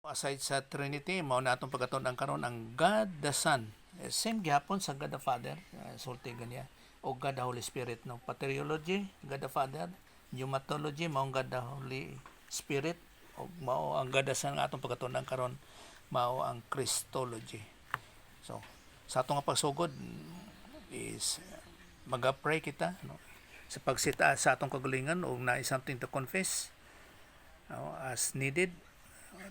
Aside sa Trinity, mao na atong pagkatun-an karon ang God the Son. Same gyapon sa God the Father, sulti ganiya. O God the Holy Spirit, no. Patriology, God the Father. Pneumatology, mao ang God the Holy Spirit. O mao ang God the Son nga atong pagkatun-an karon, mao ang Christology. So, sa atong nga pagsugod is mag-pray kita, no. Sa pagsita sa atong kagalingan o na something to confess, no, as needed.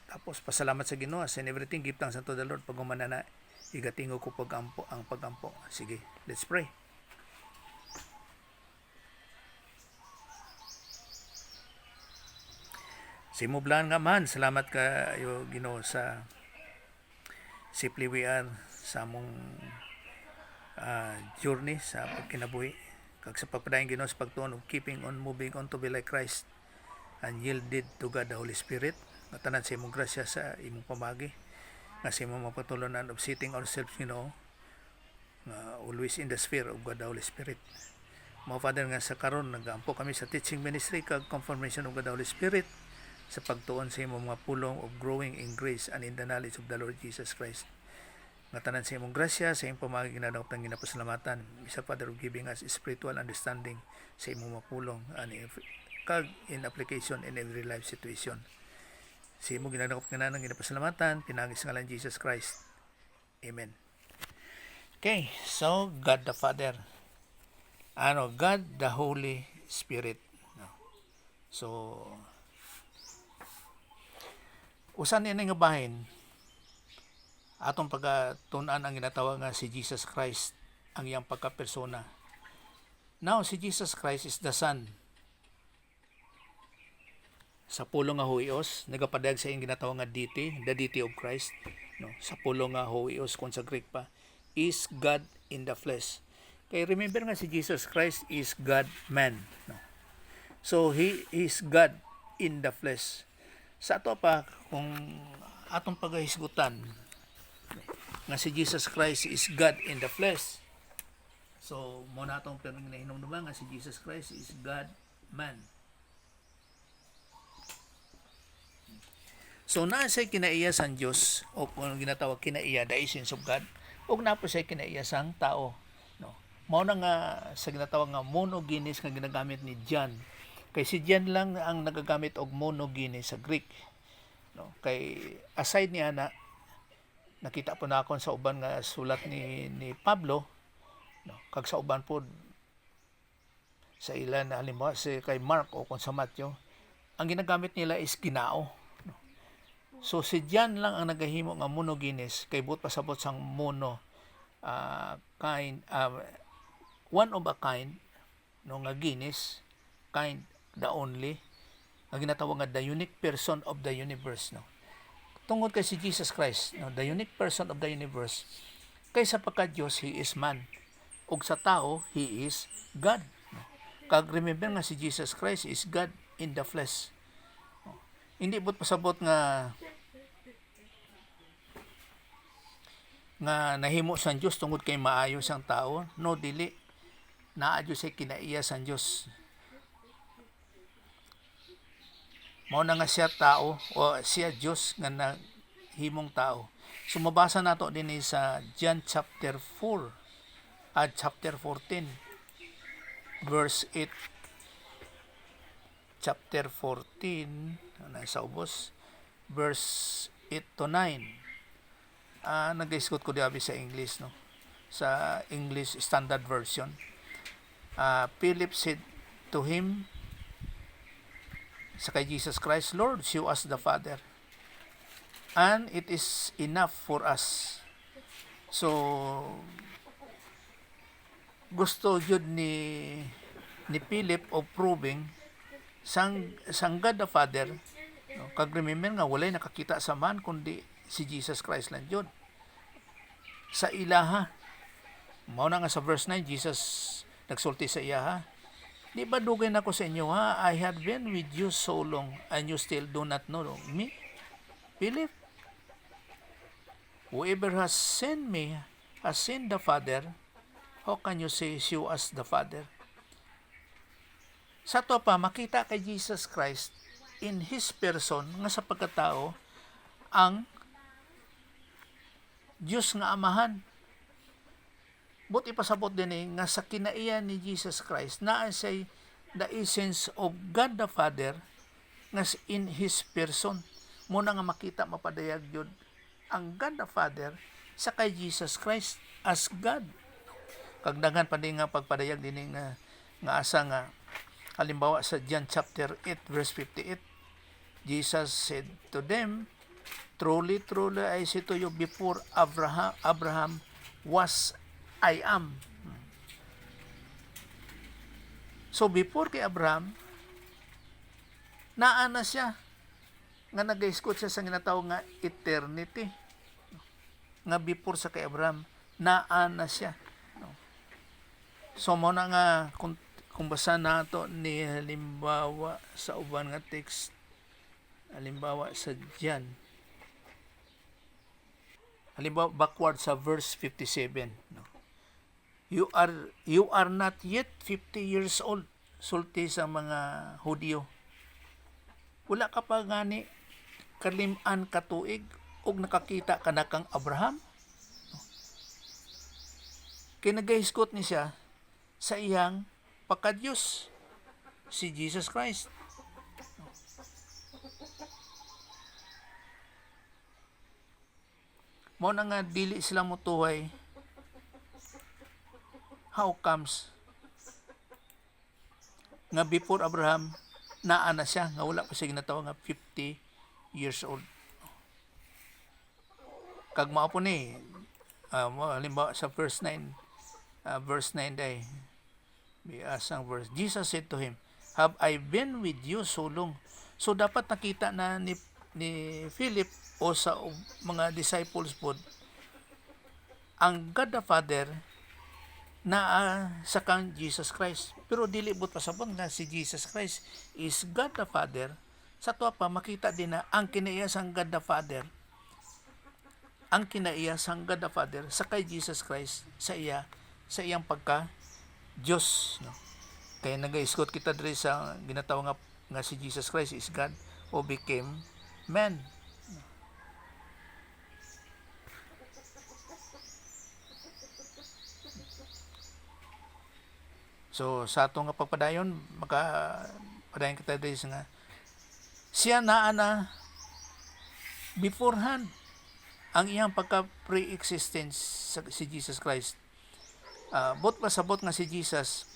Tapos pasalamat sa Ginoo as in everything, give thanks unto the Lord. Pag na igatingo ko pagampo ang pagampo. Sige, let's pray. Simublan nga man, salamat kayo Ginoo sa Simply We Are sa among journey sa pagkinabuhi. Kag sa pagpadayon Ginoo sa pagtuon of keeping on moving on to be like Christ and yielded to God the Holy Spirit. Nga tanan sa imong grasya sa imong pamagi, nga sa imong mapatulunan of setting ourselves, always in the sphere of God the Holy Spirit. Mga Father, nga sa karon nagaampo kami sa teaching ministry kag confirmation of God the Holy Spirit sa pagtuon sa imong mga pulong of growing in grace and in the knowledge of the Lord Jesus Christ. Nga tanan sa imong grasya sa imong pamagi ginadawat ng ginapasalamatan. Isa Father of giving us spiritual understanding sa imong mapulong and kag in application in every life situation. Sa imong ginadawat nga nang ginapasalamatan, pinagis nga lang Jesus Christ. Amen. Okay, so God the Father, God the Holy Spirit. So usan niya nga bahin atong pagtun-an ang ginatawag nga si Jesus Christ, ang iyang pagkapersona. Now si Jesus Christ is the Son. Sa pulong nga huios, nagapadayag sa iyang ginatawag nga deity, the deity of Christ, no. Sa pulong nga huios kung sa Greek pa, is God in the flesh. Kay remember nga si Jesus Christ is God man, no. So he is God in the flesh. Sa ato pa kung atong paghisgutan nga si Jesus Christ is God in the flesh. So mo na atong pinaghinumduman nga si Jesus Christ is God man. So na sa kinaiya sang Dios o kung ginatawag kinaiya the essence of God, ug na po sa kinaiya sang tao, no. Mao na nga sa ginatawag nga monogenes nga ginagamit ni John. Kay si John lang ang nagagamit og monogenes sa Greek, no. Kay aside niya na nakita po na ako sa uban nga sulat ni Pablo, no. Kag sa uban po sa ilan halimbawa si kay Mark o kung sa Matthew, ang ginagamit nila is ginao. So si John lang ang nagahimo nga monogenes, kay buot pasabot sang mono, kind, one of a kind, no, nga genes, kind, the only, nga ginatawag nga the unique person of the universe, no. Tungod kay si Jesus Christ, no, the unique person of the universe, kay sa pagka-Dios he is man, ug sa tao he is God, no. Kag remember nga si Jesus Christ is God in the flesh. Hindi buot pasabot nga nahimo sang Dios tungod kay maayo sang tao, no, dili naa Dios ay kinaiya sang Dios. Mao na nga siya tao o siya Dios nga nahimong tao. So mabasa nato din sa John chapter 4 at chapter 14 verse 8. Chapter 14 sa ubos verse 8 to 9. Nag-isgot ko diabi sa English, no, sa English Standard Version. Philip said to him, sa kay Jesus Christ, Lord, show us the Father, and it is enough for us. So gusto jud ni Philip of proving sang God the Father, no. Kag remember nga walay nakakita sa man kundi si Jesus Christ lang jud sa ilaha. Mao na nga sa verse 9 Jesus nagsulti sa iya, di ba dugay nako sa inyo, I have been with you so long and you still do not know me, Philip? Whoever has seen me has seen the Father. How can you say show us the Father? Sa to pa makita kay Jesus Christ in his person nga sa pagkatao ang Diyos nga Amahan. But ipasabot din nga sa kinaiyan ni Jesus Christ naa say the essence of God the Father nga in His person. Muna nga makita mapadayag yun ang God the Father sa kay Jesus Christ as God. Kagdagan pa din nga pagpadayag din nga asa nga halimbawa sa John chapter 8 verse 58, Jesus said to them, truly, truly, I say to you, before Abraham was, I am. So, before kay Abraham, naa na siya nga nag-iskot siya sa ginatawag nga eternity. Nga before sa kay Abraham, naa na siya. So, mo na nga, kung basa na ito ni halimbawa sa uban nga text, halimbawa sa John, halimbawa backward sa verse 57, no? You are not yet 50 years old, sulti sa mga Hudyo. Wala ka pa gani kalim-an katuig og nakakita ka na kang Abraham. Kinagahiskot ni siya sa iyang pagka-Diyos, si Jesus Christ. Mo na nga dili sila motuhay. How comes nga before Abraham naa na siya nga wala pa siya ginatawag nga 50 years old. Kag mao po ni halimbawa sa verse 9 day biasang verse, Jesus said to him, have I been with you so long? So dapat nakita na ni Philip o sa mga disciples po ang God the Father na sa kang Jesus Christ. Pero dili but pasabot nga si Jesus Christ is God the Father. Sa tuwa pa makita din na ang kinaiyasang God the Father, ang kinaiyasang God the Father sa kay Jesus Christ sa iyang pagka Diyos, no? Kaya nag-iskot kita diri sa ginatawag nga si Jesus Christ is God who became man. So sa atong nga pagpadayon makapadayon kita diri nga siya naa na beforehand ang iyang pagka pre-existence si Jesus Christ. Bot pasabot nga si Jesus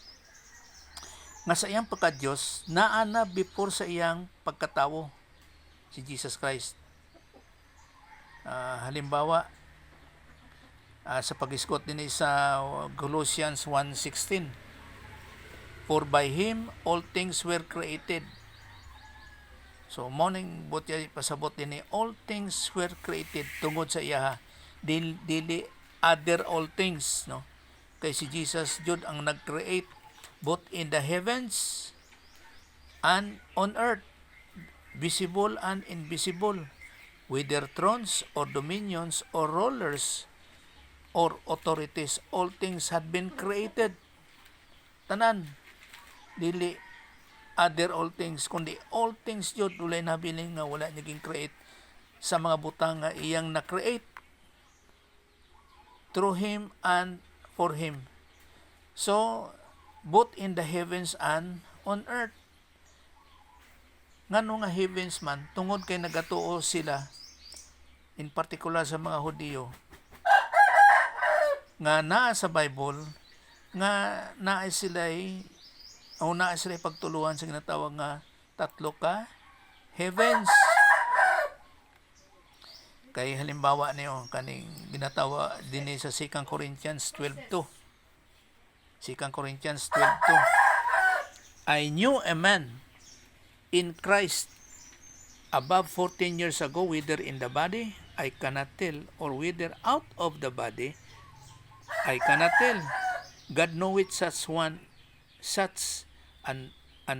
nga sa iyang pagka-Diyos naa na before sa iyang pagkatawo si Jesus Christ. Halimbawa sa pag-iskot din sa Colossians 1:16, for by Him all things were created. So morning buti pasabot din ni all things were created tungod sa iya dili other all things, no? Kay si Jesus jud ang nag-create both in the heavens and on earth, visible and invisible, whether thrones or dominions or rulers or authorities, all things had been created. Tanan, dili other all things, kundi all things jud ulay nabiling nga wala naging create sa mga butang nga iyang na-create through Him and for Him. So, both in the heavens and on earth. Ngano nga heavens man, tungod kay nagatuo sila, in particular sa mga Hudyo, nga naa sa Bible, nga naa sila'y pagtuluan sa ginatawag nga tatlo ka heavens. Kay halimbawa niyo kaning ginatawa din sa 2 Corinthians 12:2. 2 Corinthians 12:2. I knew a man in Christ above 14 years ago, whether in the body I cannot tell, or whether out of the body I cannot tell. God knoweth such an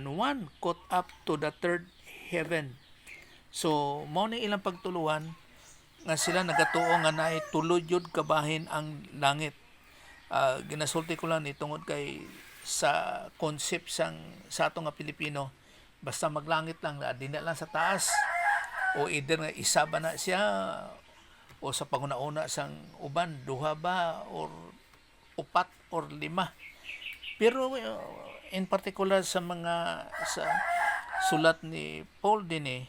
one caught up to the third heaven. So mao ni ilang pagtuluan nga sila nagatuo nga naay tulod yun kabahin ang langit. Ginasulti ko lang ni tungod kay sa concept sa ato nga Pilipino, basta maglangit lang, di na lang sa taas. o either nga isa ba na siya o sa panguna-una sang uban duha ba or upat or lima. Pero in particular sa mga sa sulat ni Paul din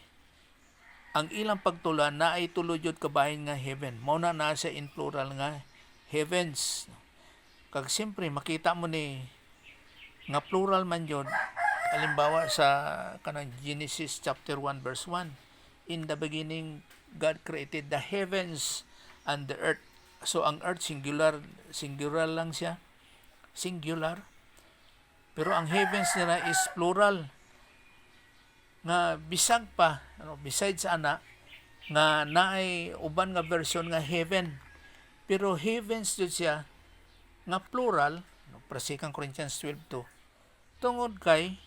ang ilang pagtulan na ay tuluyod kabahin nga heaven. Mao na siya in plural nga heavens. Kag siyempre makita mo ni nga plural man yun. Halimbawa sa kanang Genesis chapter 1 verse 1. In the beginning God created the heavens and the earth. So ang earth singular lang siya. Singular. Pero ang heavens nila is plural. Nga bisag pa besides ana nga naay uban nga version nga heaven. Pero heavens jud siya nga plural, para 2 Corinthians 12:2. Tungod kay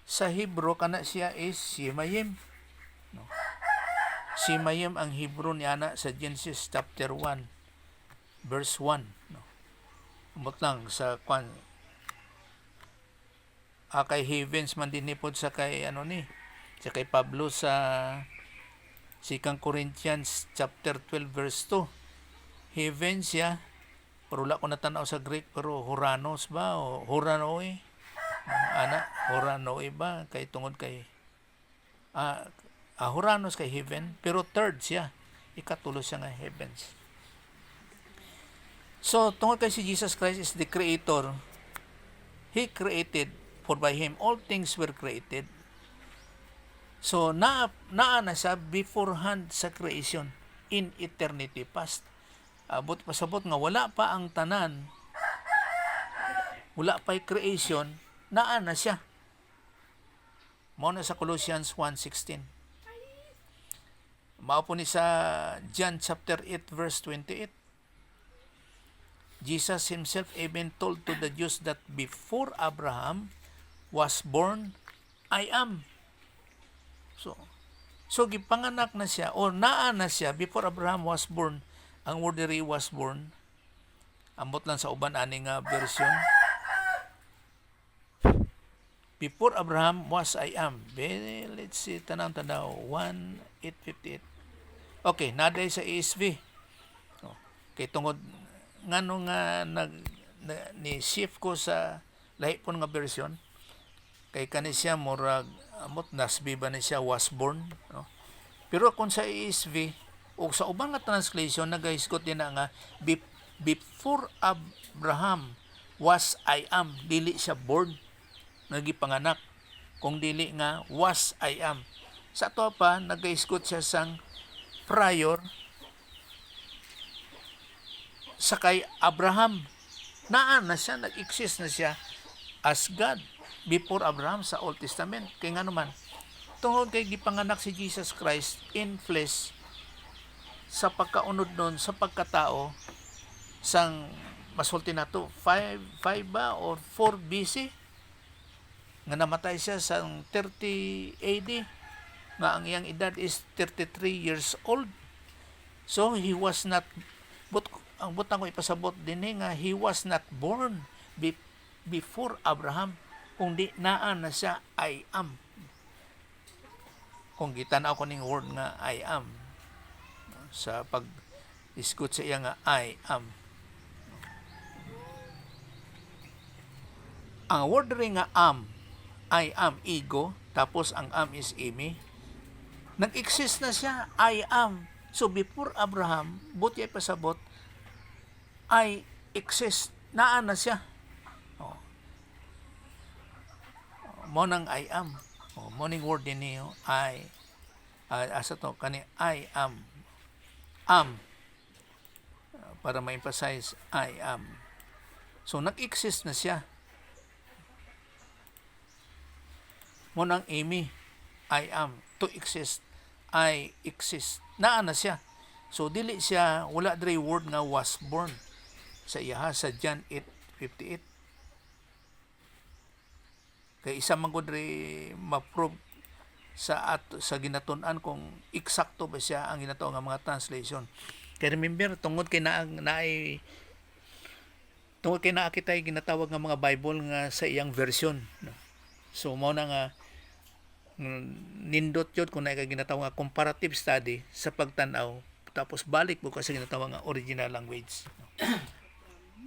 sa Hebro kana siya is Shemayim. Shemayim ang Hebro niya na sa Genesis chapter 1 verse 1. Umot lang sa kay heavens man din pod sa kay sa kay Pablo sa 2 Corinthians chapter 12 verse 2. Heavens siya, pero wala ko natanaw sa Greek, pero Horanos ba o Horanoi? Horanoi ba kay tungod kay Horanos kay heaven, pero third siya, ikatulo siya nga heavens. So tungod kay si Jesus Christ is the creator, He created. For by Him all things were created. So naa na siya beforehand sa creation in eternity past. Abot pasabot nga wala pa ang tanan, wala pa'y creation, naa na siya. Mao na sa Colossians 1:16. Mao po ni sa John chapter 8 verse 28. Jesus himself even told to the Jews that before Abraham was born, I am. So gipanganak na siya o naa na siya before Abraham was born. Ang word diri was born. Ambot lang sa uban ani nga version. Before Abraham was I am. Let's see tanaw 1:858. Okay, naday sa ESV. Kay tungod ngano nga ni shift ko sa lahi po nga version. Kay kani siya murag amot nasbi ba ni siya was born, Pero kung sa ESV o sa ubang nga translation nagahisgot din na nga before Abraham was I am, dili siya born nagipanganak, kung dili nga was I am. Sa ato pa nagahisgot siya sang prior sa kay Abraham, naa na siya, nag-exist na siya as God before Abraham sa Old Testament. Kaya nga naman, tungod kay gipanganak si Jesus Christ in flesh sa pagkaunod nun, sa pagkatao, sang masulti na to, 5 ba or 4 BC, nga namatay siya sa 30 AD, nga ang iyang edad is 33 years old. So, he was not, ang butang ko ipasabot din nga, he was not born before Abraham, kung di naan na siya I am. Kung gitanaw ko ning word nga I am sa pag-isgot sa iya nga I am. Ang word rin nga I am ego, tapos ang am is Amy. Nag-exist na siya, I am. So before Abraham, buti ay pasabot, I exist, naan na siya. Mo nang I am. Morning word din niyo, asa to, kani I am. Para ma-emphasize, I am. So, nag-exist na siya. Mo nang Amy, I am. To exist, I exist. Naa na siya. So, dili siya, wala dre word nga was born sa iya sa John 8:58. Kay isa man gud ma-prove sa ginatun-an kung eksakto ba siya ang ginatuo nga mga translation. Kay remember tungod kay naakitay ginatawag nga mga Bible nga sa iyang version. So mao na nga nindot yun kung naika ginatawag nga comparative study sa pagtanaw, tapos balik mo kasi ginatawag nga original language.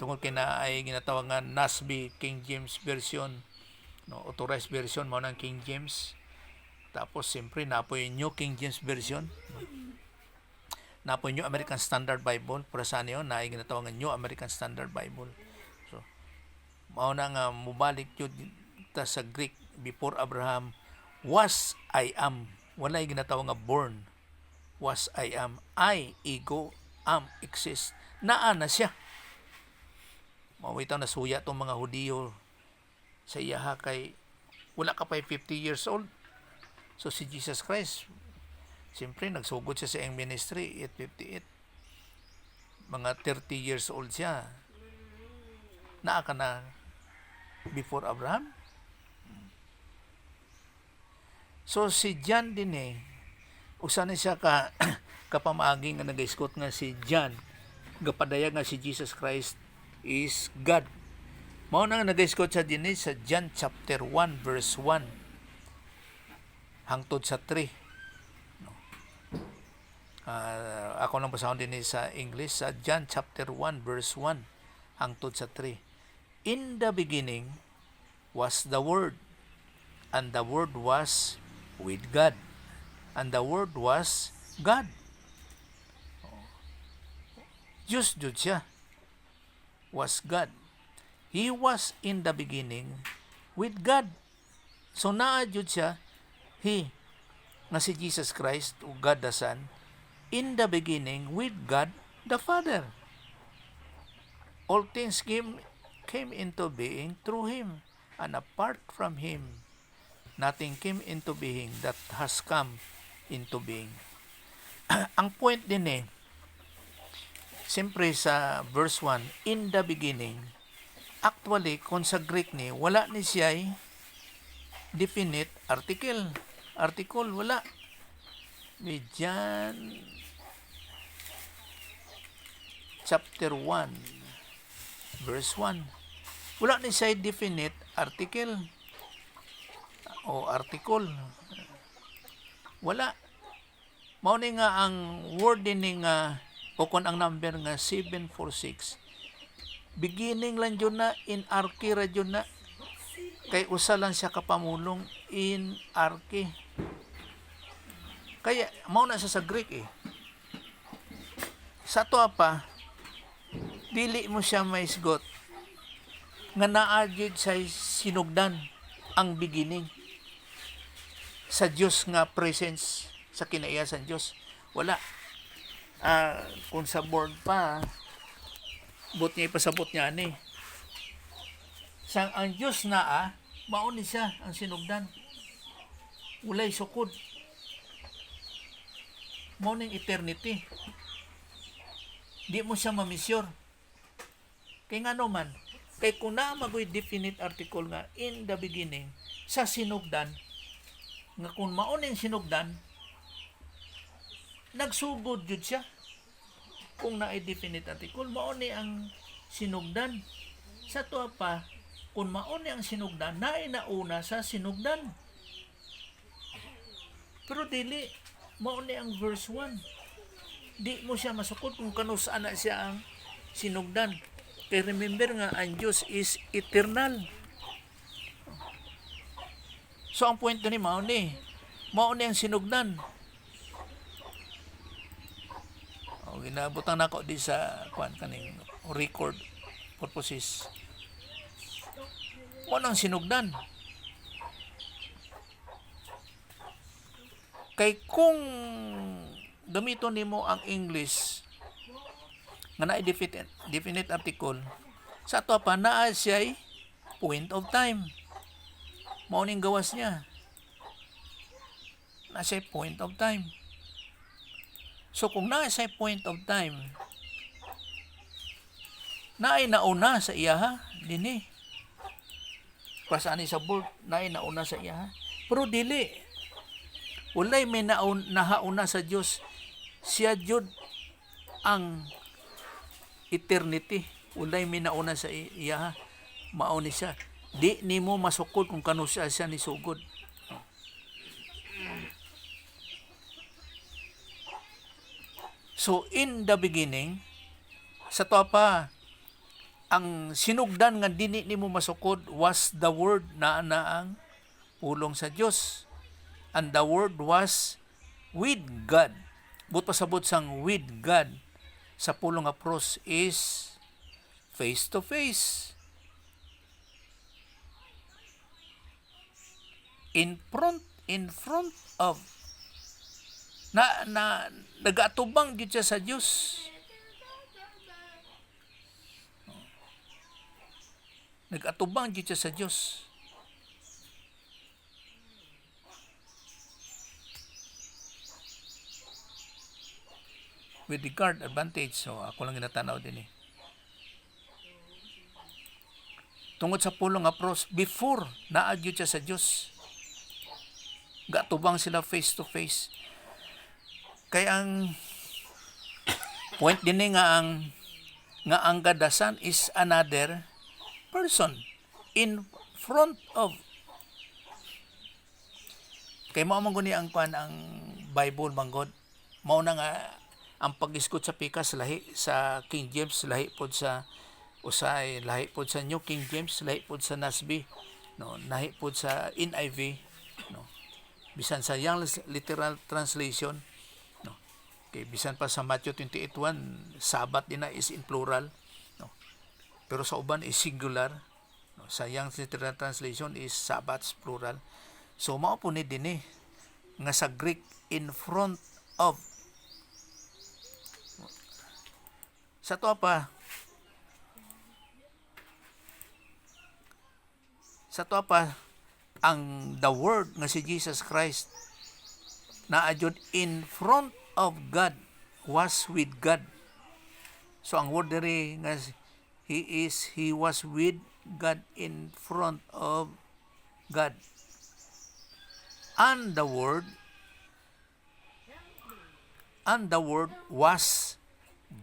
Tungkol kina ay ginatawag nga NASB King James Version, no, authorized version mo ng King James. Tapos siyempre napo yung New King James Version, no? Napo yung New American Standard Bible, para sa niyo na ay ginatawag nga New American Standard Bible. So mao na nga mubalik yun ta sa Greek, before Abraham was I am. Wala yung ginatawag nga born. Was I am. I, ego, am, exist. Naa na siya. Mawitaw na suya itong mga Hudiyo sa iyaha kay wala ka pa 50 years old. So si Jesus Christ, siyempre nagsugod siya sa iyang ministry at 58. Mga 30 years old siya. Naa ka na before Abraham. So si John din usa na siya ka kapamaagi nga nagaiskot nga si John gapadaya nga si Jesus Christ is God. Mao na nga nagaiskot sa din sa John chapter 1 verse 1 hangtod sa 3. No. Ako lang basahon din sa English sa John chapter 1 verse 1 hangtod sa 3. In the beginning was the Word, and the Word was with God, and the Word was God. Diyos jud siya, was God. He was in the beginning with God. So naa jud siya, He, nga si Jesus Christ, o God the Son, in the beginning with God the Father. All things came into being through Him, and apart from Him, nothing came into being that has come into being. Ang point din siyempre sa verse 1, in the beginning, actually, kung sa Greek wala ni siya definite article. Article, wala. May John chapter 1, verse 1. Wala ni siya definite article o article. Wala. Mao ni nga ang word din nga o kung ang number nga 746. Beginning lang yun na, in arche ra yun na. Kay usa lang siya kapamulong in arche. Kaya mao na siya sa Greek Sa to pa, dili mo siya maisgot nga naa jud sa sinugdan ang beginning sa Dios nga presence sa kinaiyasan Dios. Wala. Kung sa board pa, bot niya ipasabot niya sang ang Dios naa, mauni siya ang sinugdan. Walay sukod. Mao ning eternity. Di mo siya mamisyur. Kay ngano man, kay kung na magoy definite article nga in the beginning sa sinugdan, nga kung mauning sinugdan, nagsugod jud siya. Kung na definite article, mauni ang sinugdan. Sa to pa, kung mauni ang sinugdan, nauna sa sinugdan. Pero dili, mauni ang verse 1. Di mo siya masukod kung kanusaan na siya ang sinugdan. Kaya remember nga, ang Diyos is eternal. So, ang point ni mauni ang sinugdan. Ginabutan ako di sa kaning record purposes. Nang sinugdan. Kay kung gamiton nimo ang English nga na definite article, sa ato pa naa siya point of time. Mao ning gawas niya. Na siya point of time. So kung naa siya point of time, naay nauna sa iya dinhi. Pasani sa board, naay nauna sa iya. Pero dili. Walay may nahauna sa Dios. Siya jud ang eternity. Walay may nauna sa iya. Mao ni siya. Di nimo masukod kung kanu siya ni sugod. So in the beginning, sa to pa, ang sinugdan nga dini nimo masukod was the word na ang pulong sa Dios. And the word was with God. But pasabot sang with God sa pulong nga pros is face to face. In front of nagatubang gyud siya sa Dios. Nagatubang gyud siya sa Dios. With regard advantage, so ako lang ginatanaw din tungod sa pulong nga pros, before naadyo siya sa Dios, gatubang sila face to face. Kaya ang point din nga ang God the Son is another person in front of. Kay mao man guni ang Bible manggod. Mao na nga ang pag-iskot sa pikas lahi sa King James, lahi pod sa usay, lahi pod sa New King James, lahi pod sa NASB, no, lahi pod sa NIV, no. Bisan sa Young Literal Translation, no. Kay bisan pa sa Matthew 28:1, Sabat din na is in plural, no. Pero sa uban is singular, no. Sa Young Literal Translation is Sabbats plural. So mao po ni dinhi nga sa Greek in front of. Sa to pa, ang the word nga si Jesus Christ na adjud in front of God, was with God. So ang word diri nga he was with God, in front of God. And the word was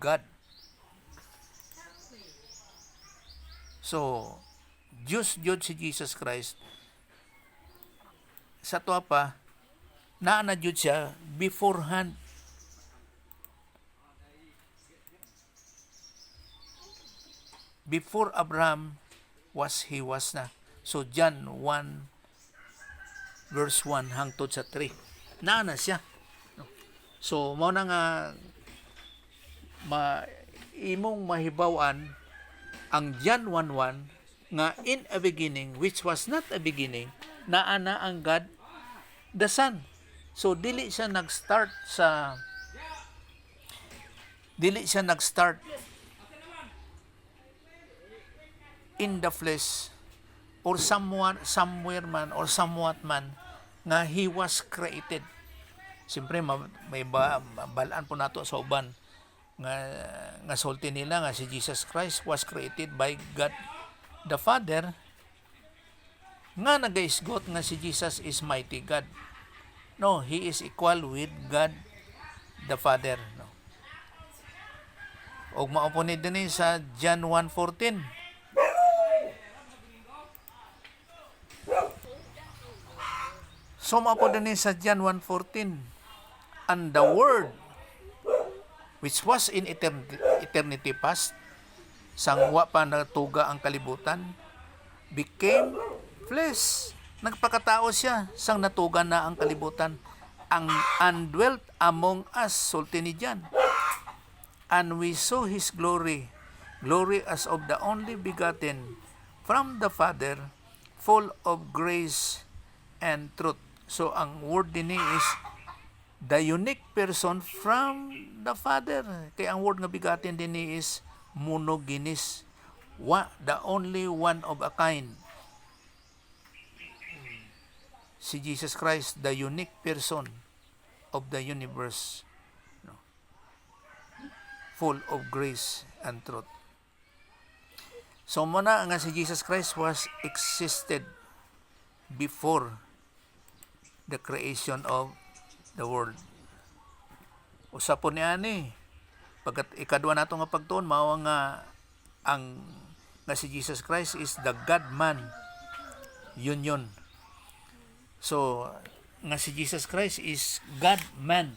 God. So, Diyos si Jesus Christ, sa to pa, na Diyos siya beforehand. Before Abraham he was na. So, John 1 verse 1 hangtod sa 3. Na siya. So, mao na nga imong mahibaw-an ang John 1:1 nga in a beginning, which was not a beginning, naa na ang God the Son. So dili siya nag-start in the flesh or somewhere man or somewhat man nga he was created. Siyempre may balaan po nato sa uban nga sulti nila nga si Jesus Christ was created by God the Father, nga nagaisgot nga si Jesus is mighty God. No, he is equal with God the Father, no. Og maupunid din sa John 1:14. So maupunid din sa John 1:14. And the word which was in eternity past, sangwa pa natuga ang kalibutan, became flesh. Nagpakatao siya, sang natuga na ang kalibutan, and dwelt among us, sulti ni John. And we saw his glory as of the only begotten from the Father, full of grace and truth. So ang word din is the unique person from the Father. Kaya ang word nga bigatin din is monogenes, the only one of a kind. Si Jesus Christ, the unique person of the universe, no, full of grace and truth. So muna nga si Jesus Christ was existed before the creation of the world. Usapon ni ani, pagkat ikadwa nato nga pagtuon, mao nga nga si Jesus Christ is the God-man union. So nga si Jesus Christ is God-man.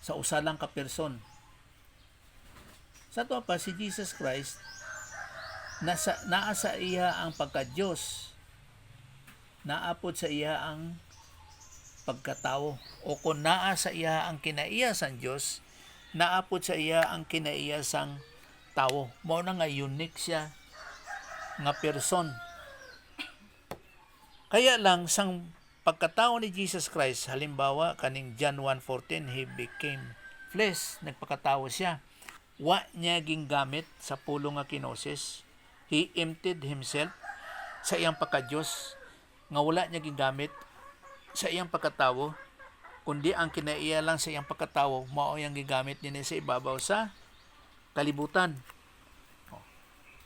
sa usa lang ka person. Sa to pa si Jesus Christ naa sa iya ang pagka-Dios. Naapod sa iya ang pagkatao, o kung naa sa iya ang kinaiyasan Dios, naapod sa iya ang kinaiyasang tao. Mao na nga unique siya nga person. Kaya lang sang pagkatao ni Jesus Christ, halimbawa kaning John 1:14, he became flesh, nagpakatao siya. Wa niya gingamit sa pulong nga kinosis. He emptied himself sa iyang pagka-Dios, nga wala niya gingamit sa iyang pagkatao, kundi ang kinaiya lang sa iyang pagkatao mao yang gigamit niya sa ibabaw sa kalibutan.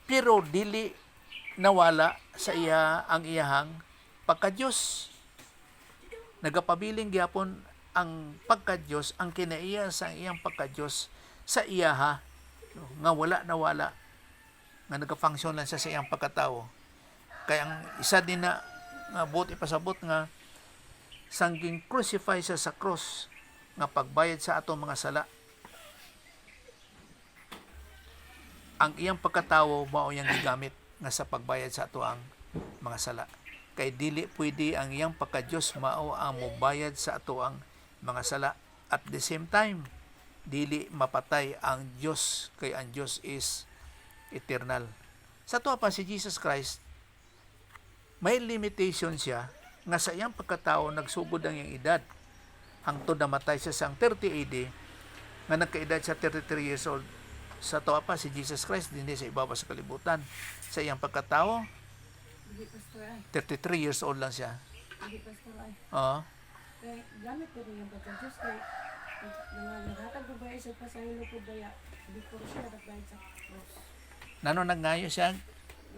Pero dili nawala sa iya ang iyahang pagka-Dios. Nagapabiling gyapon ang pagka-Dios, ang kinaiya sa iyang pagka-Dios sa iyaha, nga wala nawala, nga nagafunction lang siya sa iyang pagkatao. Kaya ang isa din na nga buot ipasabot nga sangging crucify siya sa cross nga pagbayad sa atong mga sala. Ang iyang pagkatao mao yang gigamit nga sa pagbayad sa ato ang mga sala. Kay dili pwede ang iyang pagka-Dios mao ang mobayad sa ato ang mga sala. At the same time, dili mapatay ang Dios, kay ang Dios is eternal. Sa to pa si Jesus Christ, may limitation siya nga sa iyang pagkatao nagsugod ang iyang edad. Hangtod namatay siya sang 30 AD, nga nagkaedad siya 33 years old. Sa to pa si Jesus Christ dinhi sa ibabaw sa kalibutan. Sa iyang pagkatao, 33 years old lang siya. Oo. Kaya gamit ko rin yung pagka-Diyos kay naghatag ko ba isa pa sa hilo ko baya before siya nagbayad sa cross. Nano nagngayo siya?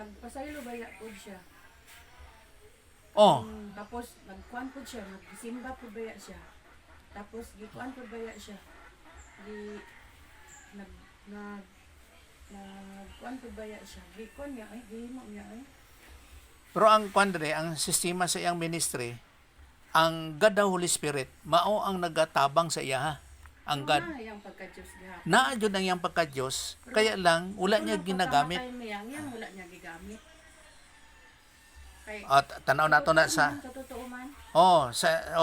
Nagpasaylo baya po siya. Oh. Tapos nagkuan po siya, nagsimba po baya siya. Tapos gikuan po baya siya. Nagkuan po baya siya. Gikuan niya ay gihimo niya ay. Pero ang kwadre, ang sistema sa iyang ministry, ang God the Holy Spirit, mao ang nagatabang sa iya. Ang God. Yung pagka-Diyos niya. Naa jud ang iyang pagka-Diyos, kaya lang wala niya ginagamit. Wala niya gigamit. Kay At tanaw nato na sa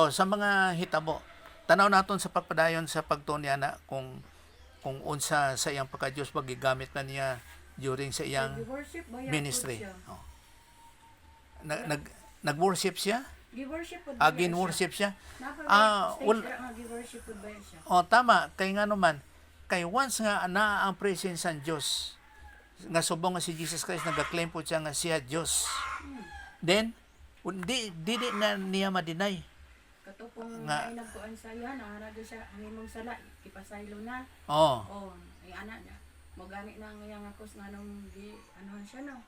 sa mga hitabo. Tanaw naton sa pagpadayon sa pagtuon niya na kung unsa sa iyang pagka-Diyos gigamit na niya during sa iyang ministry. Oh. Nag-worship siya? Gi-worship po Gin-worship siya? Gi-worship po ba siya? Oh, tama. Kay nga naman, kay once nga naa ang presence ng Diyos, nga subong nga si Jesus Christ, nag-claim po siya nga siya Diyos. Then, di na niya ma-deny. Katupong ay nagkuan sa iya, naharado siya, ang imong sala, ipasaylo na. Oo. Oh, ay ana na. Magani na ang iyang akos nga nung anuhan siya no.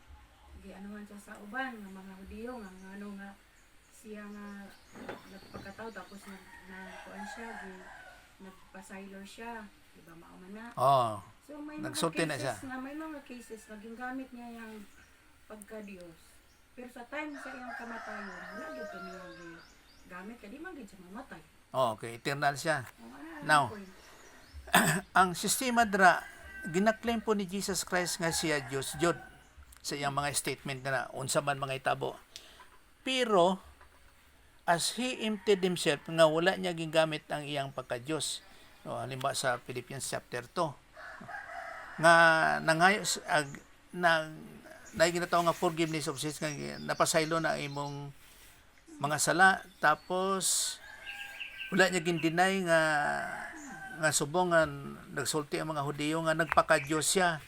Anuhan siya sa uban ng mga Hudiyo nga ano nga siya nga nagpakataw tapos nagkuan siya nagpasaylo siya, di ba mao man na. Oh. So may nagsulti na siya. May mga cases naging gamit niya yung pagka-Diyos. Pero sa time sa iyang kamatayon, wala gyud niya gamit kadi man gyud siya mamatay. Oh, okay, eternal siya. Ano Now, ang sistema dra gina-claim po ni Jesus Christ nga siya Diyos jud sa iyang mga statement na unsa man mga itabo. Pero as he emptied himself, nga wala niya gingamit ang iyang pagka-Diyos. No, halimbawa sa Philippians chapter 2. Nga nangayo na ginatawag nga forgiveness of sins, nga napasaylo na imong mga sala, tapos wala niya gin-deny nga subong nga nagsulti ang mga Hudiyo nga nagpaka-Diyos siya.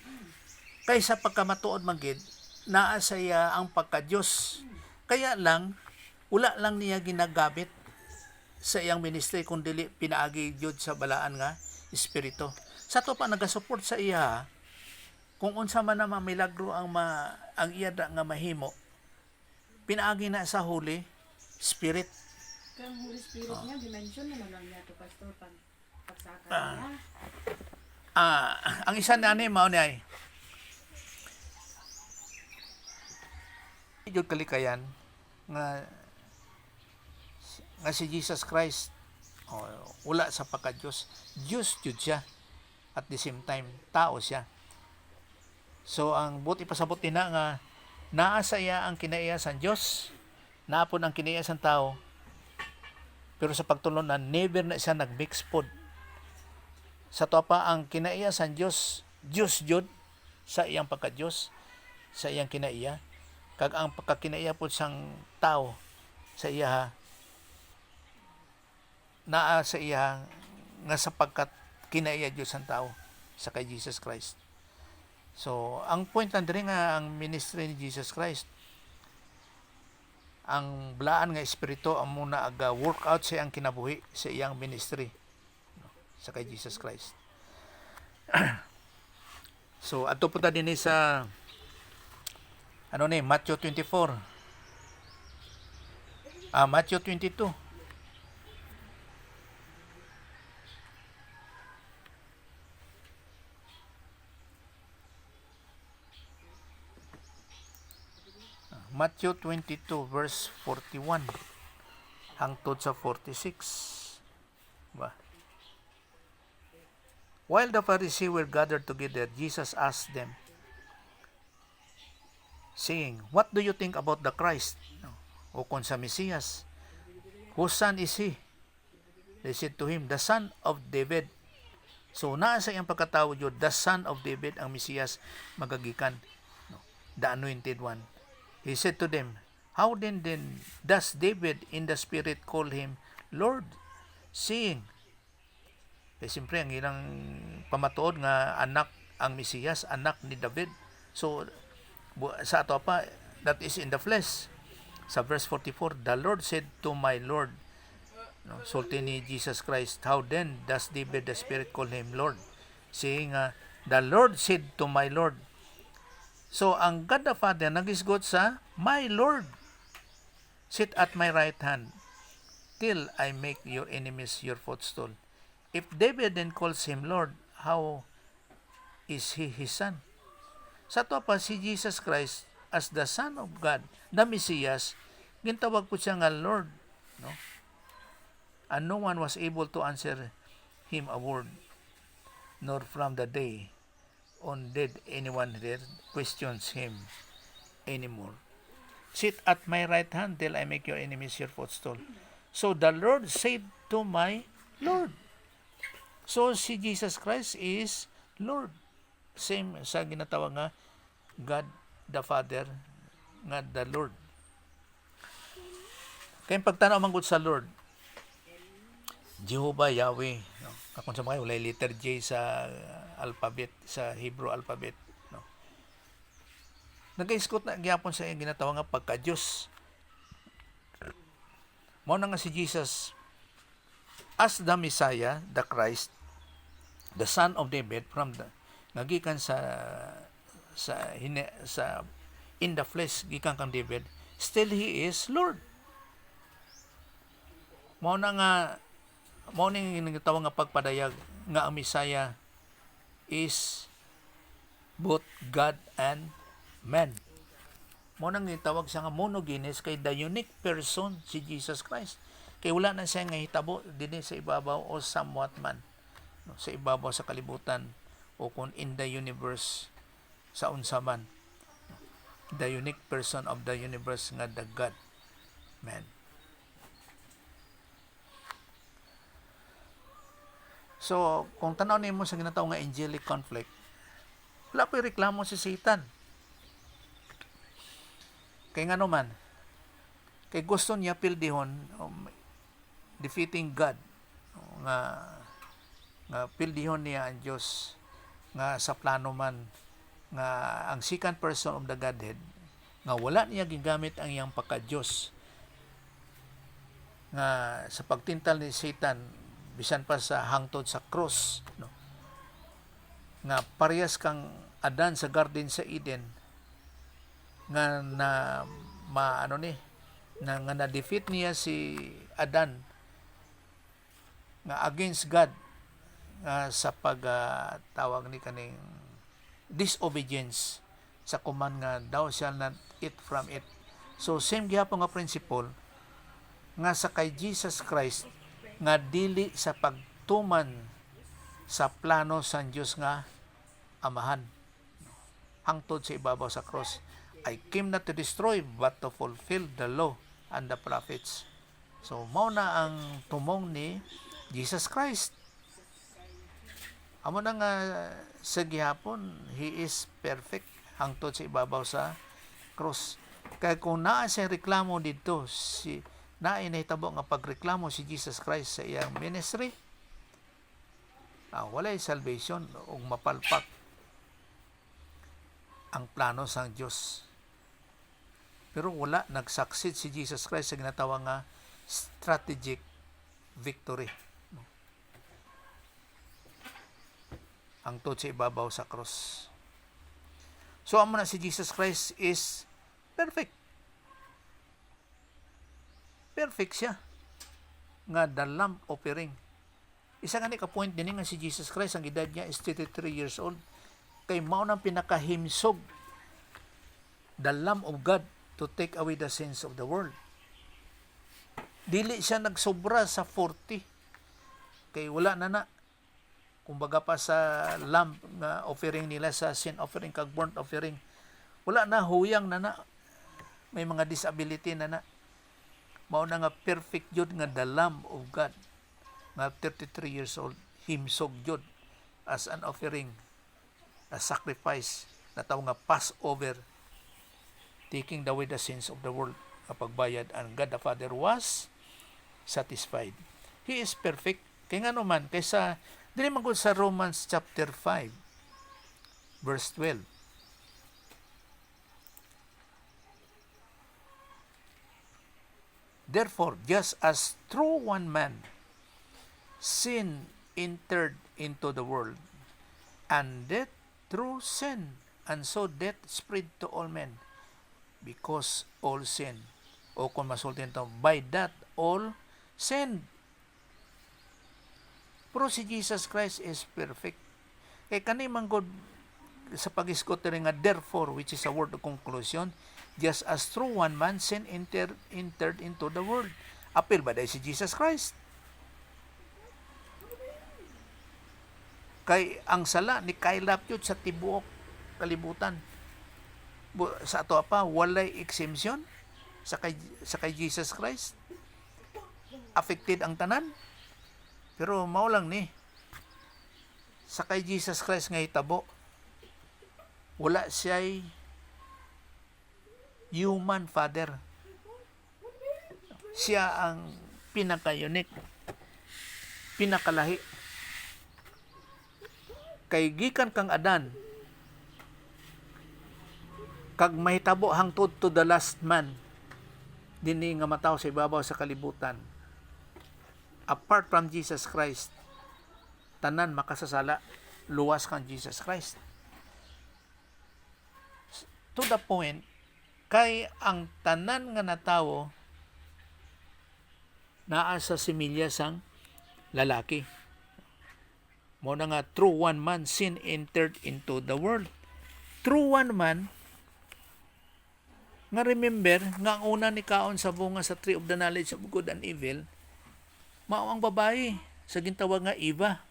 Kaysa pagkamatuod man gid, naa sa iya ang pagka-Diyos. Kaya lang wala lang niya ginagamit sa iyang ministry kundi pinaagi jud sa balaan nga espiritu. Sa to pa nagasupport sa iya kung unsa man na milagro ang iya nga mahimo. Pinaagi na sa Holy Spirit. Kang Holy Spirit niya dimension na lang niya to pastor pagsaka niya. Ang isa na ni mao ni ay jud kalikayan nga si Jesus Christ O, wala sa pagka-Diyos. Diyos jud siya. At the same time, tao siya. So ang buti pasabot din na nga naa sa iya ang kinaiyasan Diyos, naapon ang kinaiyasan tao. Pero sa pagtulon na never na siya nagmix pod. Sa to pa ang kinaiyasan Diyos, Diyos jud sa iyang pagka-Diyos, sa iyang kinaiya. Kag ang pagkakinaiya pod sang tao sa iya naa sa iya nga sapagkat kinaiya Diyos ang tao sa kay Jesus Christ. So, ang point lang diri nga ang ministry ni Jesus Christ, ang blaan nga espiritu ang muna aga work out sa iyang kinabuhi sa iyang ministry sa kay Jesus Christ. So, adto po ta dinhi sa Matthew 24. Matthew 22. Matthew 22 verse 41 hangtod sa 46. Ba? While the Pharisees were gathered together, Jesus asked them, saying, "What do you think about the Christ?" O kung sa Mesiyas, "Whose son is he?" They said to him, "The son of David." So naa sa iyang pagkatawag yun, the son of David ang Mesiyas magagikan, the anointed one. He said to them, "How then does David in the spirit call him Lord, saying," siyempre ang ilang pamatuod nga anak ang Mesiyas, anak ni David. So sa ato pa, that is in the flesh. Sa verse 44, "The Lord said to my Lord," sulti ni Jesus Christ, "How then does David the spirit call him Lord, saying, the Lord said to my Lord." So, ang God the Father nagisgot sa my Lord. "Sit at my right hand till I make your enemies your footstool." If David then calls him Lord, how is he his son? Sa to pa si Jesus Christ as the Son of God, the Messias, gintawag po siya nga Lord. No? And no one was able to answer him a word, nor from the day on did anyone there questions him anymore. "Sit at my right hand till I make your enemies your footstool." So the Lord said to my Lord. So si Jesus Christ is Lord. Same sa ginatawag nga God the Father nga the Lord. Kaya pagtanaw man gud sa Lord, Jehovah, Yahweh, no? Kung sa mga wala letter J sa alphabet, sa Hebrew alphabet, no? Nag-iskot na gyapon sa ginatawag nga pagka-Diyos. Mao na nga si Jesus as the Messiah, the Christ, the Son of David, from the nagikan sa in the flesh gikan kang David, still he is Lord. Mao ning ginatawag nga pagpadayag nga ang Messiah is both God and man. Mao nang gitawag siya nga monogenes, kay the unique person si Jesus Christ. Kay wala na siya nga hitabo dinhi sa ibabaw o somewhat man, no, sa ibabaw sa kalibutan o kung in the universe sa unsa man. The unique person of the universe nga the God man. So, kung tanaw nimo sa ginatawag nga angelic conflict, wala pa reklamo si Satan. Kay nga naman, kay gusto niya pildihon defeating God, nga pildihon niya ang Diyos, nga sa plano man nga ang second person of the Godhead nga wala niya gigamit ang iyang pagka-Diyos, nga sa pagtintal ni Satan bisan pa sa hangtod sa cross, no, nga parehas kang Adan sa garden sa Eden, nga na-defeat niya si Adan nga against God, nga sa tawag ni kaning disobedience sa command nga thou shall not eat from it. So same gihapon nga principle nga sa kay Jesus Christ nga dili sa pagtuman sa plano sa Dios nga Amahan hangtod sa ibabaw sa cross. I came not to destroy but to fulfill the law and the prophets. So mao na ang tumong ni Jesus Christ. Amo na nga sa gihapon, he is perfect hangtod sa ibabaw sa cross. Kaya kung naa siya reklamo dito, naay nahitabo nga pagreklamo si Jesus Christ sa iyang ministry, walay salvation o mapalpak ang plano sang Dios. Pero wala nagsaksid si Jesus Christ sa ginatawag nga strategic victory. Hangtod sa ibabaw sa cross. So amo na si Jesus Christ is perfect. Perfect siya nga the lamb offering. Isa nga ni ka-point din nga si Jesus Christ, ang edad niya is 33 years old. Kay mao nang pinakahimsog, the Lamb of God to take away the sins of the world. Dili siya nagsobra sa 40. Kay wala na. Kumbaga pa sa lamb nga offering nila sa sin offering kag burnt offering. Wala na, huyang na. May mga disability na. Mao na nga perfect jud nga the Lamb of God nga 33 years old, himsog jud as an offering, a sacrifice na tawag nga Passover, taking away the sins of the world, nga pagbayad, and God the Father was satisfied. He is perfect. Kaya nga naman, kaysa dili man gud sa Romans chapter 5 verse 12. Therefore, just as through one man sin entered into the world, and death through sin, and so death spread to all men, because all sin. O kung masultin ito, by that all sinned. Pero si Jesus Christ is perfect. Kaya kanimang God sa pag-iskot rin nga therefore, which is a word of conclusion, just as through one man sin entered into the world. Apil ba dahil si Jesus Christ? Kay ang sala ni kailap yun sa tibuok kalibutan. Sa ato pa, walay exemption sa kay Jesus Christ. Affected ang tanan. Pero mao lang ni, sa kay Jesus Christ nga hitabo, wala siya'y human father. Siya ang pinaka-unique, pinakalahi. Kay gikan kang Adan, kag mahitabo hangtod to the last man, dinhi nga mataw sa ibabaw sa kalibutan. Apart from Jesus Christ, tanan makasasala, luwas kang Jesus Christ. To the point, kay ang tanan nga natawo naa sa similya sang lalaki. Mo na nga, through one man, sin entered into the world. Through one man, nga remember, nga ang una ni kaon sa bunga sa tree of the knowledge of good and evil, mao ang babae, sa gintawag nga Eva,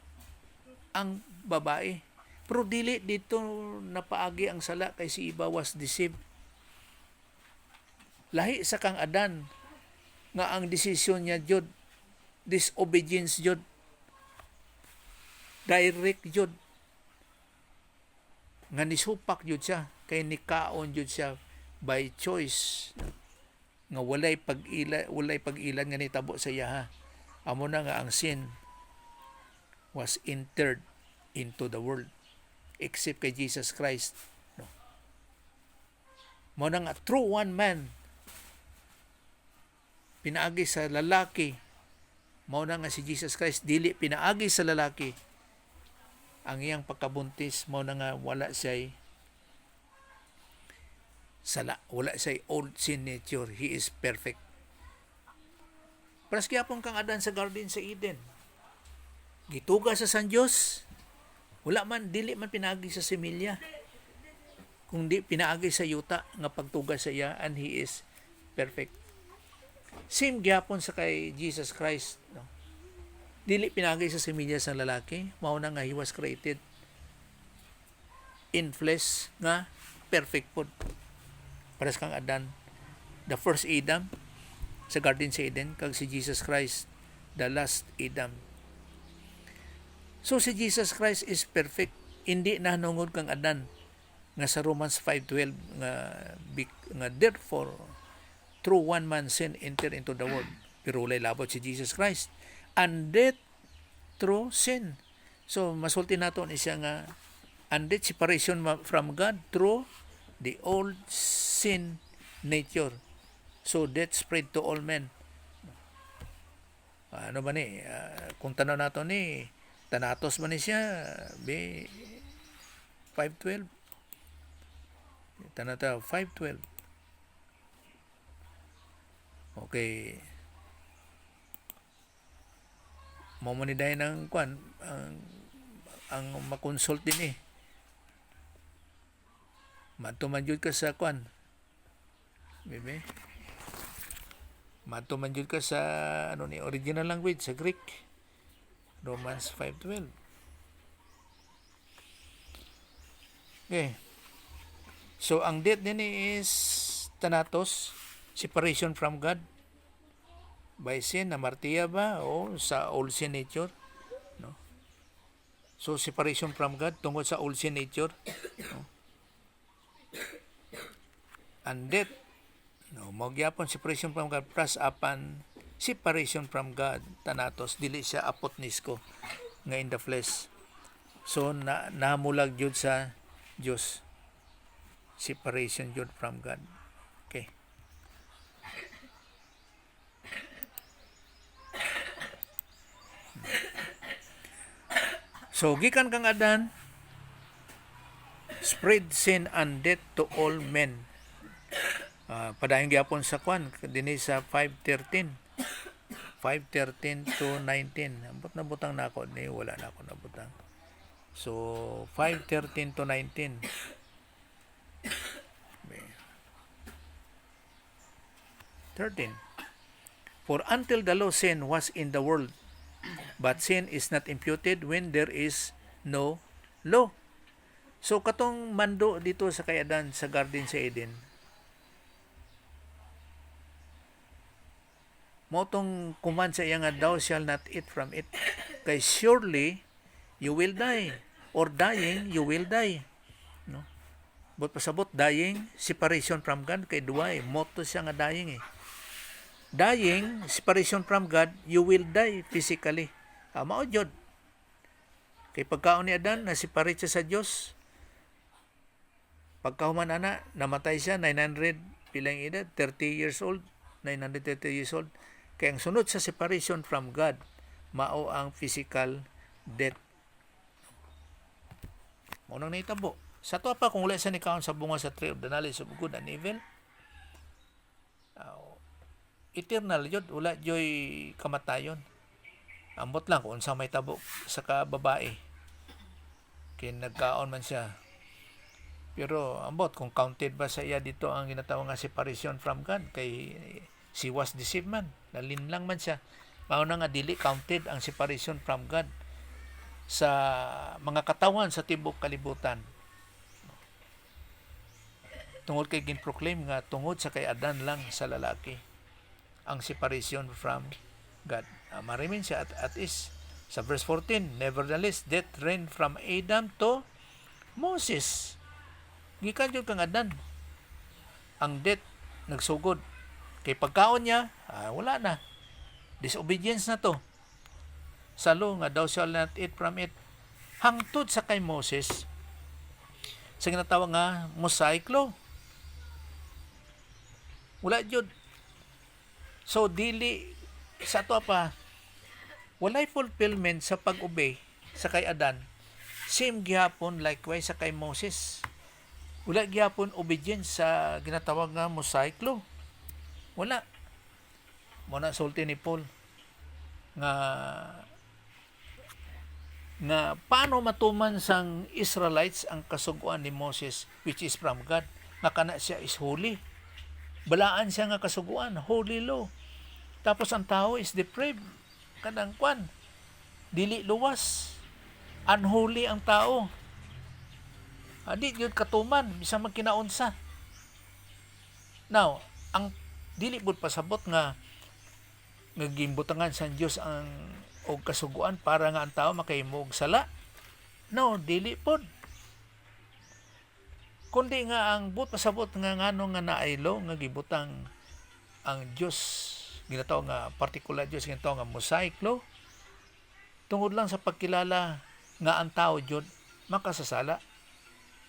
ang babae. Pero dili dito napaagi ang sala kay si Eva was deceived. Lahi sa kang Adan, nga ang desisyon niya jud, disobedience jud, direct jud, nga nisupak jud siya, kay nikaon jud siya by choice, nga walay pag-ilan nga nitabo sa iya. Amo na nga ang sin was entered into the world, except kay Jesus Christ. Mo na nga through one man, pinaagi sa lalaki. Mao na nga si Jesus Christ, dili pinaagi sa lalaki ang iyang pagkabuntis. Mao na nga wala siya'y sala, wala siya'y old sin nature. He is perfect. Paras gyapon kang Adan sa garden sa Eden, gituga sa San Dios, wala man, dili man pinaagi sa similya, kundi pinaagi sa yuta nga pagtuga sa iya, and he is perfect. Same gyapon sa kay Jesus Christ, no? dili pinagi sa similyas ng lalaki, mao na nga he was created in flesh nga perfect pod. Paras kang Adan, the first Adam sa Garden sa Eden, kag si Jesus Christ, the last Adam. So si Jesus Christ is perfect, hindi na nungod kang Adan nga sa Romans 5:12 nga therefore through one man sin enter into the world. Pero walay labot si Jesus Christ. And death through sin. So masulti nato ni siya nga and death separation from God through the old sin nature. So death spread to all men. Ano ba ni? Kung tanaw nato ni Thanatos man ni siya, 5:12. Tanata 5:12. Okay. Mo ni dahil ng kwan ang makonsult din Matumanjud ka sa kwan. Bebe. Matumanjud ka sa original language sa Greek. Romans 5:12. Okay. So ang death din is Thanatos, separation from God by sin, namartiya ba o sa old sin nature, no? So separation from God tungkol sa old sin nature, no? And death, no, magyapon separation from God plus apan separation from God, Thanatos, dili siya apotnisko nga in the flesh. So namulag jud sa Dios, separation jud from God. Okay. So gikan kang Adan, spread sin and death to all men. Padayon gyapon sa kwan dinhi sa 5:13 to 19. Ambot na butang nako ni wala na ako nabutang. So 5:13 to 19. Okay. 13. For until the law sin was in the world, but sin is not imputed when there is no law. So katong mando dito sa kay Adan sa Garden sa Eden, motong command sa iya nga thou shall not eat from it, kay surely you will die, or dying you will die, no? But pasabot dying, separation from God, kay duay moto siya nga dying dying, separation from God, you will die physically. Mao jud kay pagkaon ni Adan na separate siya sa Dios, pagkahuman ana namatay siya 900 pilang edad, 30 years old, 930 years old. Kaya ang sunod sa separation from God, mao ang physical death. Mao nang nahitabo. Sa to pa kung wala sa nikaon sa bunga sa tree of the knowledge of good and evil, eternal yun, wala joy kamatayon. Ambot lang kung sa may tabo sa kababae. Kaya nagkaon man siya. Pero ambot kung counted ba sa iya dito ang ginatawag nga separation from God, kay she was deceived man, nalinlang man siya. Mao na nga dili counted ang separation from God sa mga katawan sa tibok kalibutan. Tungod kay ginproclaim nga tungod sa kay Adan lang sa lalaki ang separation from God. Marimin siya at is sa verse 14, nevertheless death reigned from Adam to Moses. Gikan jud kang Adan ang death nagsugod. Kay pagkaon niya, wala na. Disobedience na to. Sa law nga, thou shalt not eat from it. Hangtod sa kay Moses, sa ginatawag nga Mosaic law. Wala jud. So, dili, sa to pa, walay fulfillment sa pag-obey sa kay Adan. Same gihapon, likewise sa kay Moses. Wala gihapon obedience sa ginatawag nga Mosaic law. Wala. Muna sulti ni Paul nga paano matuman sang Israelites ang kasuguan ni Moses which is from God, nga kana siya is holy. Balaan siya nga kasuguan, holy law. Tapos ang tao is depraved, kanang kwan. dili luwas. Unholy ang tao. Di yun katuman, bisan man kinaunsa. Now, ang dili bud pasabot nga gimbutangan sa Dios ang og kasuguan para nga ang tao makahimo og sala. No, dili pod. Kundi nga ang but pasabot nga ngano nga naay law nga gibutang ang Dios ginatawag nga particular Dios ginatawag nga Mosaic law tungod lang sa pagkilala nga ang tao jud makasasala.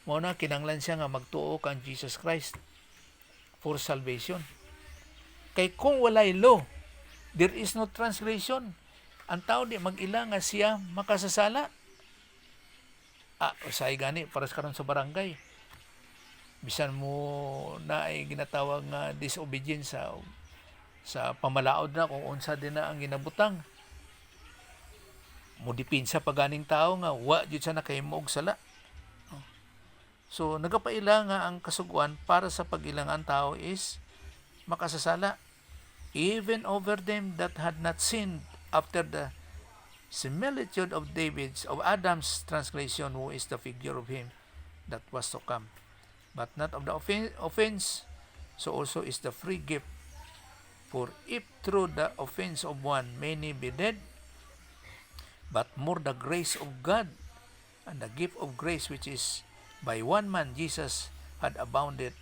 Mao na kinanglan siya nga magtuo kang Jesus Christ for salvation. Kay kung walay law, there is no transgression. Ang tao di mag-ila nga siya makasasala. Usay gani para karon sa barangay. Bisan mo na ay ginatawag nga disobedience sa pamalaod na kung unsa din na ang ginabutang. Mo dipinsa pa ganing tao nga wa jud sa nakahimo og sala. So nagapaila nga ang kasuguan para sa pag-ilang ang tao is makasasala even over them that had not sinned after the similitude of Adam's transgression, who is the figure of him that was to come, but not of the offense, so also is the free gift. For if through the offense of one many be dead, but more the grace of God and the gift of grace which is by one man Jesus had abounded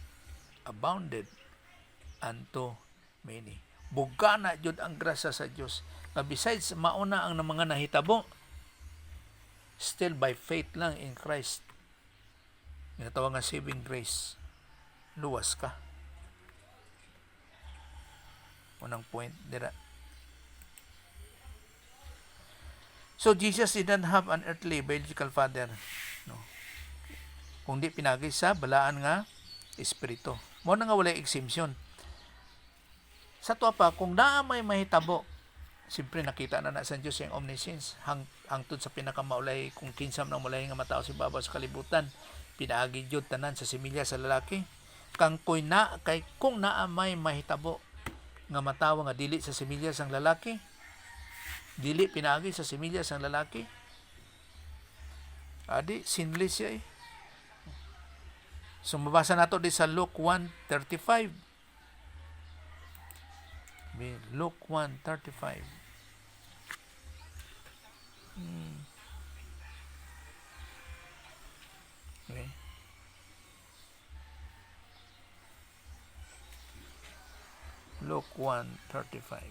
unto many. Bugana jud ang grasya sa Dios. Na besides mauna ang mga nahitabo, still by faith lang in Christ. Ginatawag nga saving grace. Luwas ka. Unang point dira. So Jesus didn't have an earthly biological father, no. Kundi pinagi sa balaan nga espiritu. Mo na nga walay exemption. Sa tuwa pa, kung naa may mahitabo, siyempre nakita na sa Diyos yung omniscience hangtod sa pinakamaulay kung kinsam na mulay nga matao si Baba sa kalibutan, pinaagi jud tanan sa similya sa lalaki. Kung naa may mahitabo nga matawa nga dili sa similya sang lalaki, dili pinaagi sa similya sang lalaki, adi sinless siya eh. So mabasa nato di sa Luke 1:35. Luke 1:35. Okay. Luke 1:35.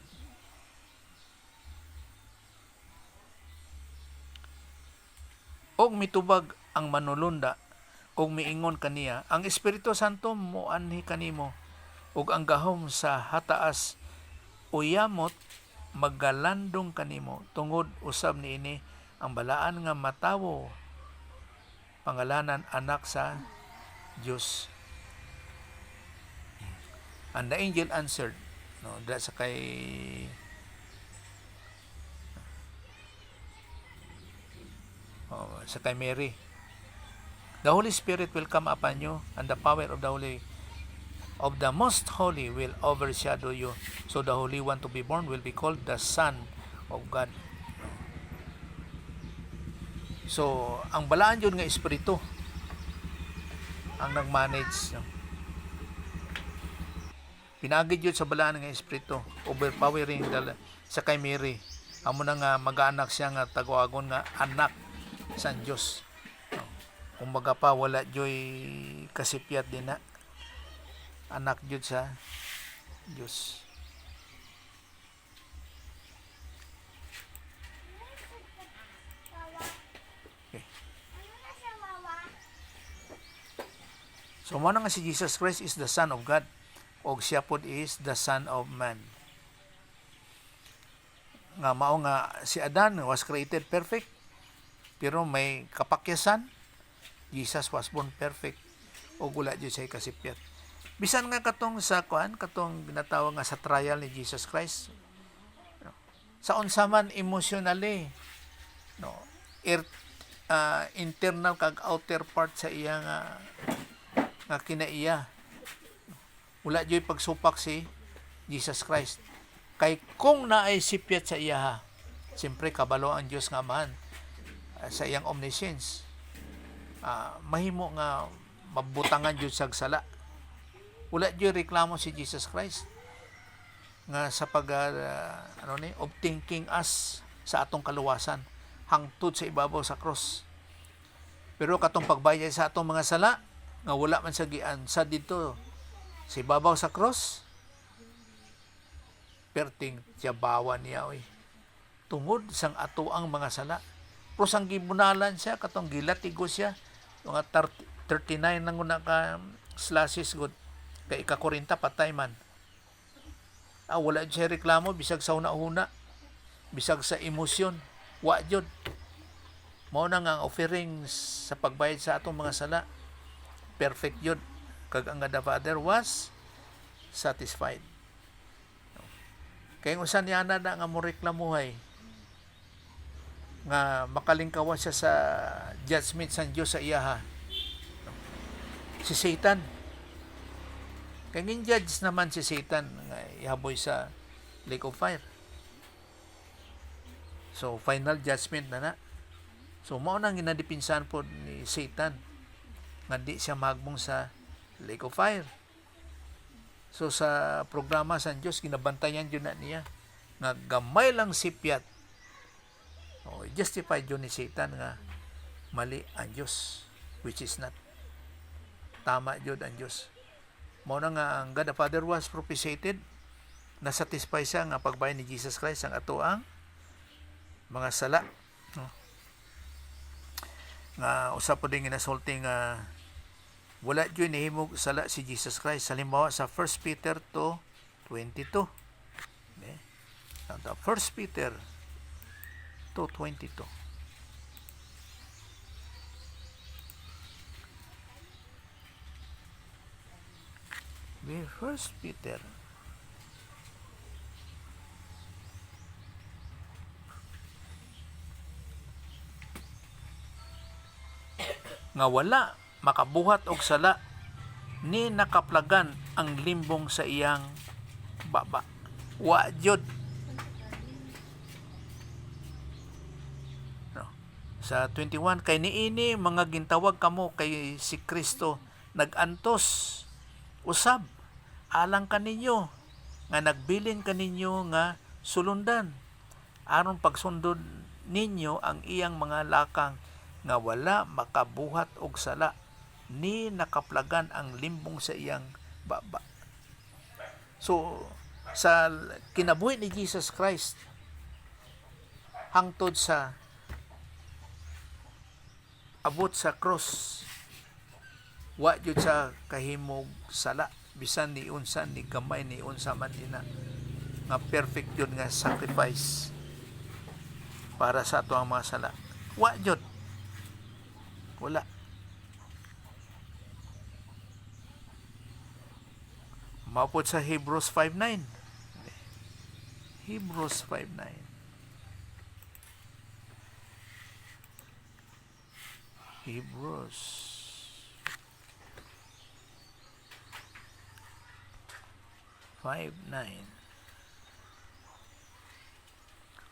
Og mitubag ang manulunda og miingon kaniya, ang Espiritu Santo moanhi kanimo ug ang gahom sa hataas uyamot magalandong kanimo tungod usab niini ang balaan nga matawo pangalanan anak sa Dios. And the angel answered, no, sa kay Mary, the Holy Spirit will come upon you, and the power of the Most Holy will overshadow you. So the Holy One to be born will be called the Son of God. So, ang balaan yun nga espiritu ang nag-manage. No? Pinagid yun sa balaan nga espiritu, overpowering sa kay Mary. Amo na nga mag-anak siya nga taguagon nga anak sa Diyos. Kumbaga pa wala joy kasipyat din na anak jud sa Dios. Okay. So mo na nga si Jesus Christ is the Son of God og siya pod is the Son of Man. Nga mao nga si Adan was created perfect pero may kapakyasan. Jesus was born perfect o wala jud siya kasipyat. Bisan nga katong ginatawag nga sa trial ni Jesus Christ, sa unsa man emotionally, no, internal kag outer part sa iya nga kinaiya, wala jud pagsupak si Jesus Christ. Kay kung naay sipyat sa iya siyempre kabalo ang Dios nga Amahan sa iyang omniscience. Mahimo nga mabutangan jud sa sala. Wala jud reklamo si Jesus Christ nga sa pag of thinking us sa atong kaluwasan hangtod sa ibabaw sa cross. Pero katong pagbayad sa atong mga sala nga wala man sa giansa dito sa ibabaw sa cross, perting tiyabawan niya tungod sang ato ang mga sala. Pero sang gibunalan siya, katong gilatigo siya, mga 39 nang una ka slashes good, kay ika-40 patay man. Wala siya reklamo, bisag sa una-una, bisag sa emosyon, wa jud. Mao na nga ang offering sa pagbayad sa atong mga sala, perfect yun. Kag ang the Father was satisfied. Kaya usan niya na nga mo reklamuhay nga makalingkawan siya sa judgment sa Diyos sa iyaha. Si Satan. Kaya ngin-judge naman si Satan nga ihaboy sa lake of fire. So, final judgment na. So, mao nang ginadipinsan po ni Satan nga di siya magmong sa lake of fire. So, sa programa sa Diyos, ginabantayan yun na niya nga gamay lang sipyat. Justified yun ni Satan nga mali ang Diyos, which is not. Tama yun ang Diyos. Mao na nga ang God the Father was propitiated, na-satisfy siya nga pagbayad ni Jesus Christ ang ato ang mga sala. Nga usap po din ginasulti nga wala dyan nahimog sala si Jesus Christ. Halimbawa sa 1 Peter 2:22. Okay? 1 Peter 2:22. First Peter nga wala makabuhat og sala ni nakaplagan ang limbong sa iyang baba. Wa jud. No. Sa 21, kay niini mga gintawag kamo kay si Kristo nagantos usab alang kaninyo nga nagbilin kaninyo nga sulundan aron pagsundod ninyo ang iyang mga lakang nga wala makabuhat og sala ni nakaplagan ang limbong sa iyang baba. So sa kinabuhi ni Jesus Christ hangtod sa abot sa cross, wa jud sa kahimog sala bisan ni unsa ni gamay ni unsa man ina nga perfect yun nga sacrifice para sa ato ang mga sala. Wa jud. Wala. Maupod sa Hebrews 5:9. Hebrews 5:9. Hebrews 5:9.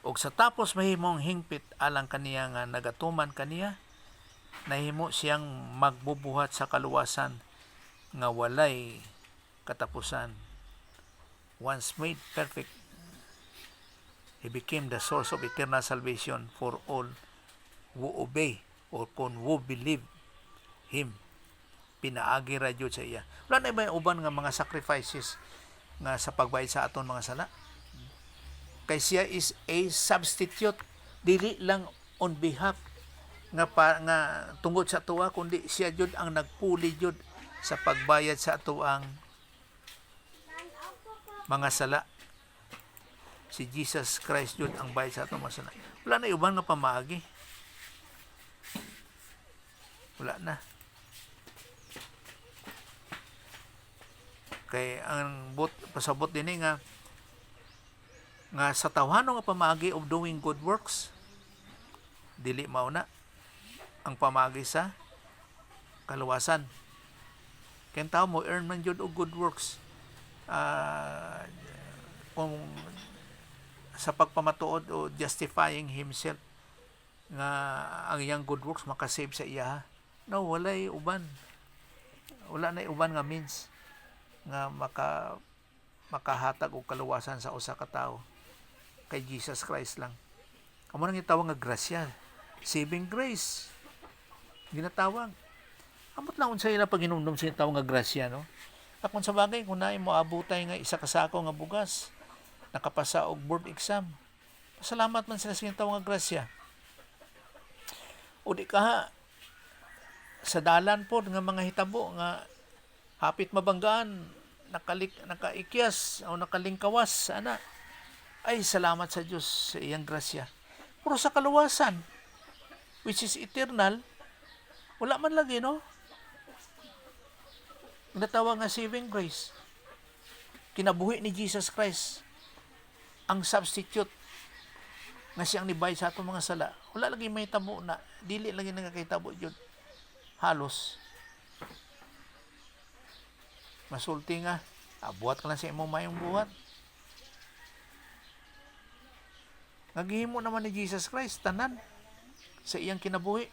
Og sa tapos mahimong hingpit alang kaniya nga nagatuman kaniya, nahimo siyang magbubuhat sa kaluwasan nga walay katapusan. Once made perfect, he became the source of eternal salvation for all who obey or who believe him. Pinaagi ra jud sa iya. Wala na ba uban nga mga sacrifices nga sa pagbayad sa aton mga sala? Kay siya is a substitute, dili lang on behalf nga tungod sa tuwa, kundi siya jud ang nagpuli jud sa pagbayad sa atuang mga sala. Si Jesus Christ jud ang bayad sa atong mga sala. Wala na uban nga pamaagi. Wala na. Kay ang pasabot din nga sa tawhano nga pamaagi of doing good works, dili mao na ang pamaagi sa kaluwasan. Kaya tao mo earn man jud og good works. Kung sa pagpamatuod o justifying himself nga ang iyang good works makasave sa iya. No, walay uban. Wala na uban nga means nga makahatag og kaluwasan sa usa ka tawo. Kay Jesus Christ lang. Amo nang gitawag nga grasya. Saving grace. Ginatawag. Amot lang unsay ila pag hinumdum sa tawag nga grasya, no? Akon sa bagay kung naay mo abutay nga isa ka sako nga bugas, nakapasa og board exam. Pasalamat man sila sa tawag nga grasya. O di ka sa dalan po nga mga hitabo nga hapit mabanggaan, nakaikyas o nakalingkawas, ana. Ay, salamat sa Diyos sa iyang grasya. Pero sa kaluwasan, which is eternal, wala man lagi, no? Natawag nga saving grace. Kinabuhi ni Jesus Christ ang substitute nga siyang nibay sa atong mga sala. Wala lagi may tabo na, dili lagi nagkakitabo yun. Halos. Masulti nga, buhat ka lang sa imong mayong buhat. Naghihimo naman ni Jesus Christ, tanan, sa iyang kinabuhi.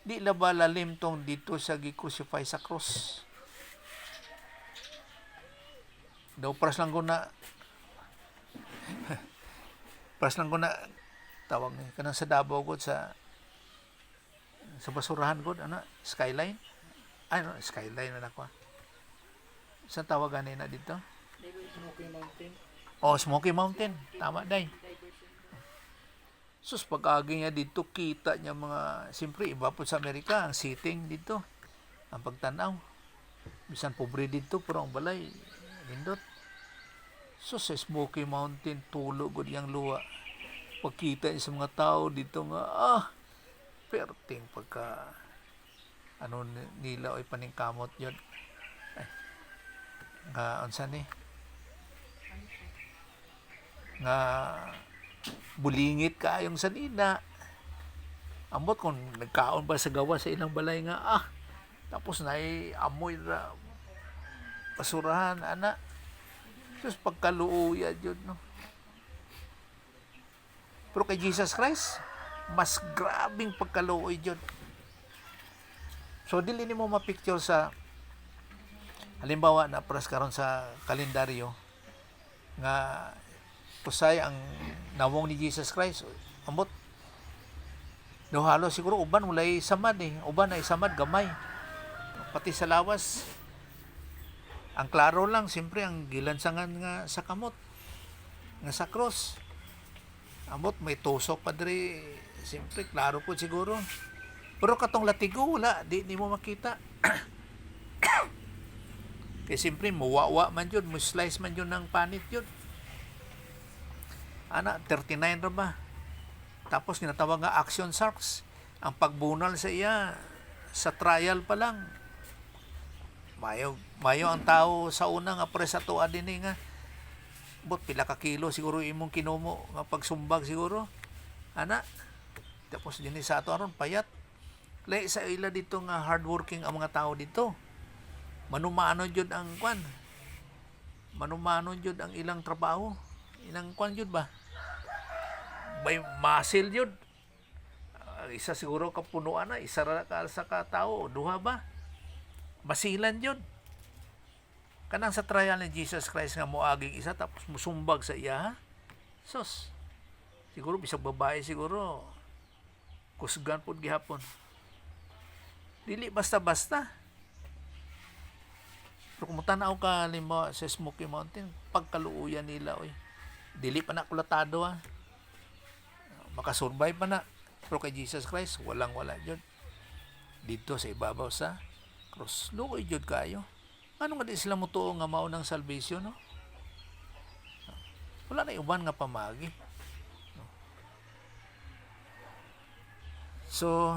Di ba lalim tong dito sa gi-crucify sa cross. Daw pras lang ko na tawag ni kanang sa Davao gud sa basurahan gud ana skyline. Ay no, skyline na ko. Sa tawagan na dito? Smoky Mountain. Oh, Smoky Mountain. Tama day. Sus, pag-agi niya dito, kita niya mga, siyempre, iba po sa Amerika, ang sitting dito, ang pagtanaw. Bisan pobre dito, pero ang balay, lindot. Sus, sa Smoky Mountain, tulog ko diyang luwa. Pagkita niya sa mga tao dito nga, perting pagka, nila ay paningkamot yun. Ay, nga, ansan eh? Nga, bulingit kayong sanina. Ambot kung nagkaon ba sa gawa sa ilang balay nga, tapos na amoy na basurahan, ana. Sus, pagkaluuya yun, no? Pero kay Jesus Christ, mas grabing pagkaluoy yun. So, dili ni mo mapicture sa, halimbawa na pras karon sa kalendaryo, nga kusay ang nawong ni Jesus Christ. Ambot. Do halo siguro uban walay samad eh. Uban ay samad gamay. Pati sa lawas. Ang klaro lang siyempre ang gilansangan nga sa kamot. Nga sa cross. Ambot may tusok pa diri. Siyempre klaro po siguro. Pero katong latigo wala, di mo makita. Kaya siyempre muwawa man yun, mo slice man yun ng panit yun. Ana, 39 ra ba? Tapos ginatawag nga action sharks. Ang pagbunal sa iya sa trial pa lang. Mayo ang tao sa una nga pres sa tuwa din nga. Bot pila ka kilo siguro imong kinumo nga pagsumbag siguro. Ana. Tapos din sa ato aron payat. Lay sa ila dito nga hardworking ang mga tao dito. Manumano jud ang kwan. Manumano jud ang ilang trabaho. Inang kwan yun ba? May muscle yun. Isa siguro kapunuan na, isa ra ka sa katao, duha ba? Masilan yun. Kanang sa trial ni Jesus Christ nga moaging isa tapos musumbag sa iya, ha? Sos. Siguro bisag babae siguro. Kusgan pud gihapon. Dili basta-basta. Pero kung tanaw ka limbawa sa Smoky Mountain, pagkaluuyan nila, oy. Dili pa na kulatado, ha. Makasurvive pa na. Pero kay Jesus Christ, walang-wala yun. Dito sa ibabaw sa cross. Lukoy yun kayo. Ano nga di sila mutuo nga maunang salvation, no? Wala na iban nga pamagi. So,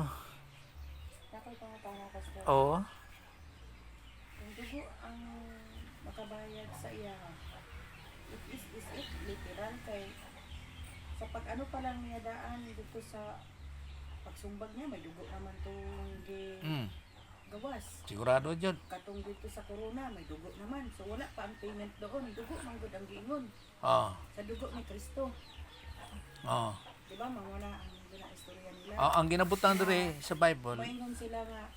Dapat pangapangakas ko. oo. Kung dugo ang makabayad sa iya, is it literal kay sa pag ano pa lang niya daan dito sa pagsumbag niya may dugo naman tong gawas. Sigurado jud. Katong dito sa corona, may dugo naman. So wala pa ang payment doon. Dugo man gud ang giingon. Oh. Sa dugo ni Kristo. Oh. Di ba? Mawala ang gina-istorya nila. Ang ginabutang dire sa Bible, Maingon sila nga,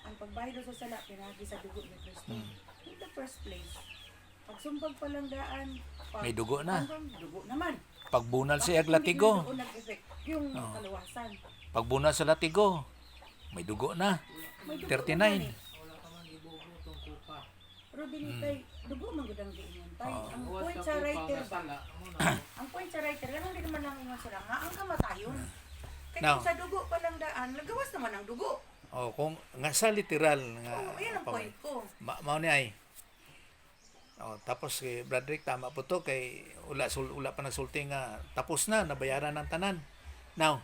ang pagbayad sa sala, pinagi sa dugo ni Kristo. In the first place, pagsumbag palandaan, may dugo na. hanggang dugo naman. Pagbunal sa Bakit latigo. hindi na doon nag-effect yung kaluwasan? Pagbunal sa latigo, may dugo na. May dugo 39. naman eh. Wala ka man ibugo itong kupa. Pero dinitay, dugo man gud ang giingon tay. Ang Huwag point sa sa kupa writer nga ba? sala. Ano na? Ang point sa writer, ganun din naman lang ingon sila nga ang kamatayon. Kaya Now, kung sa dugo pa lang daan, nagawas naman ang dugo. oh, kung nga sa literal nga Oo, yun ang point ko. mao ni ay. Oh, tapos kay Bradrick tama po to kay ula pa nagsulti nga tapos na nabayaran ng tanan. Now,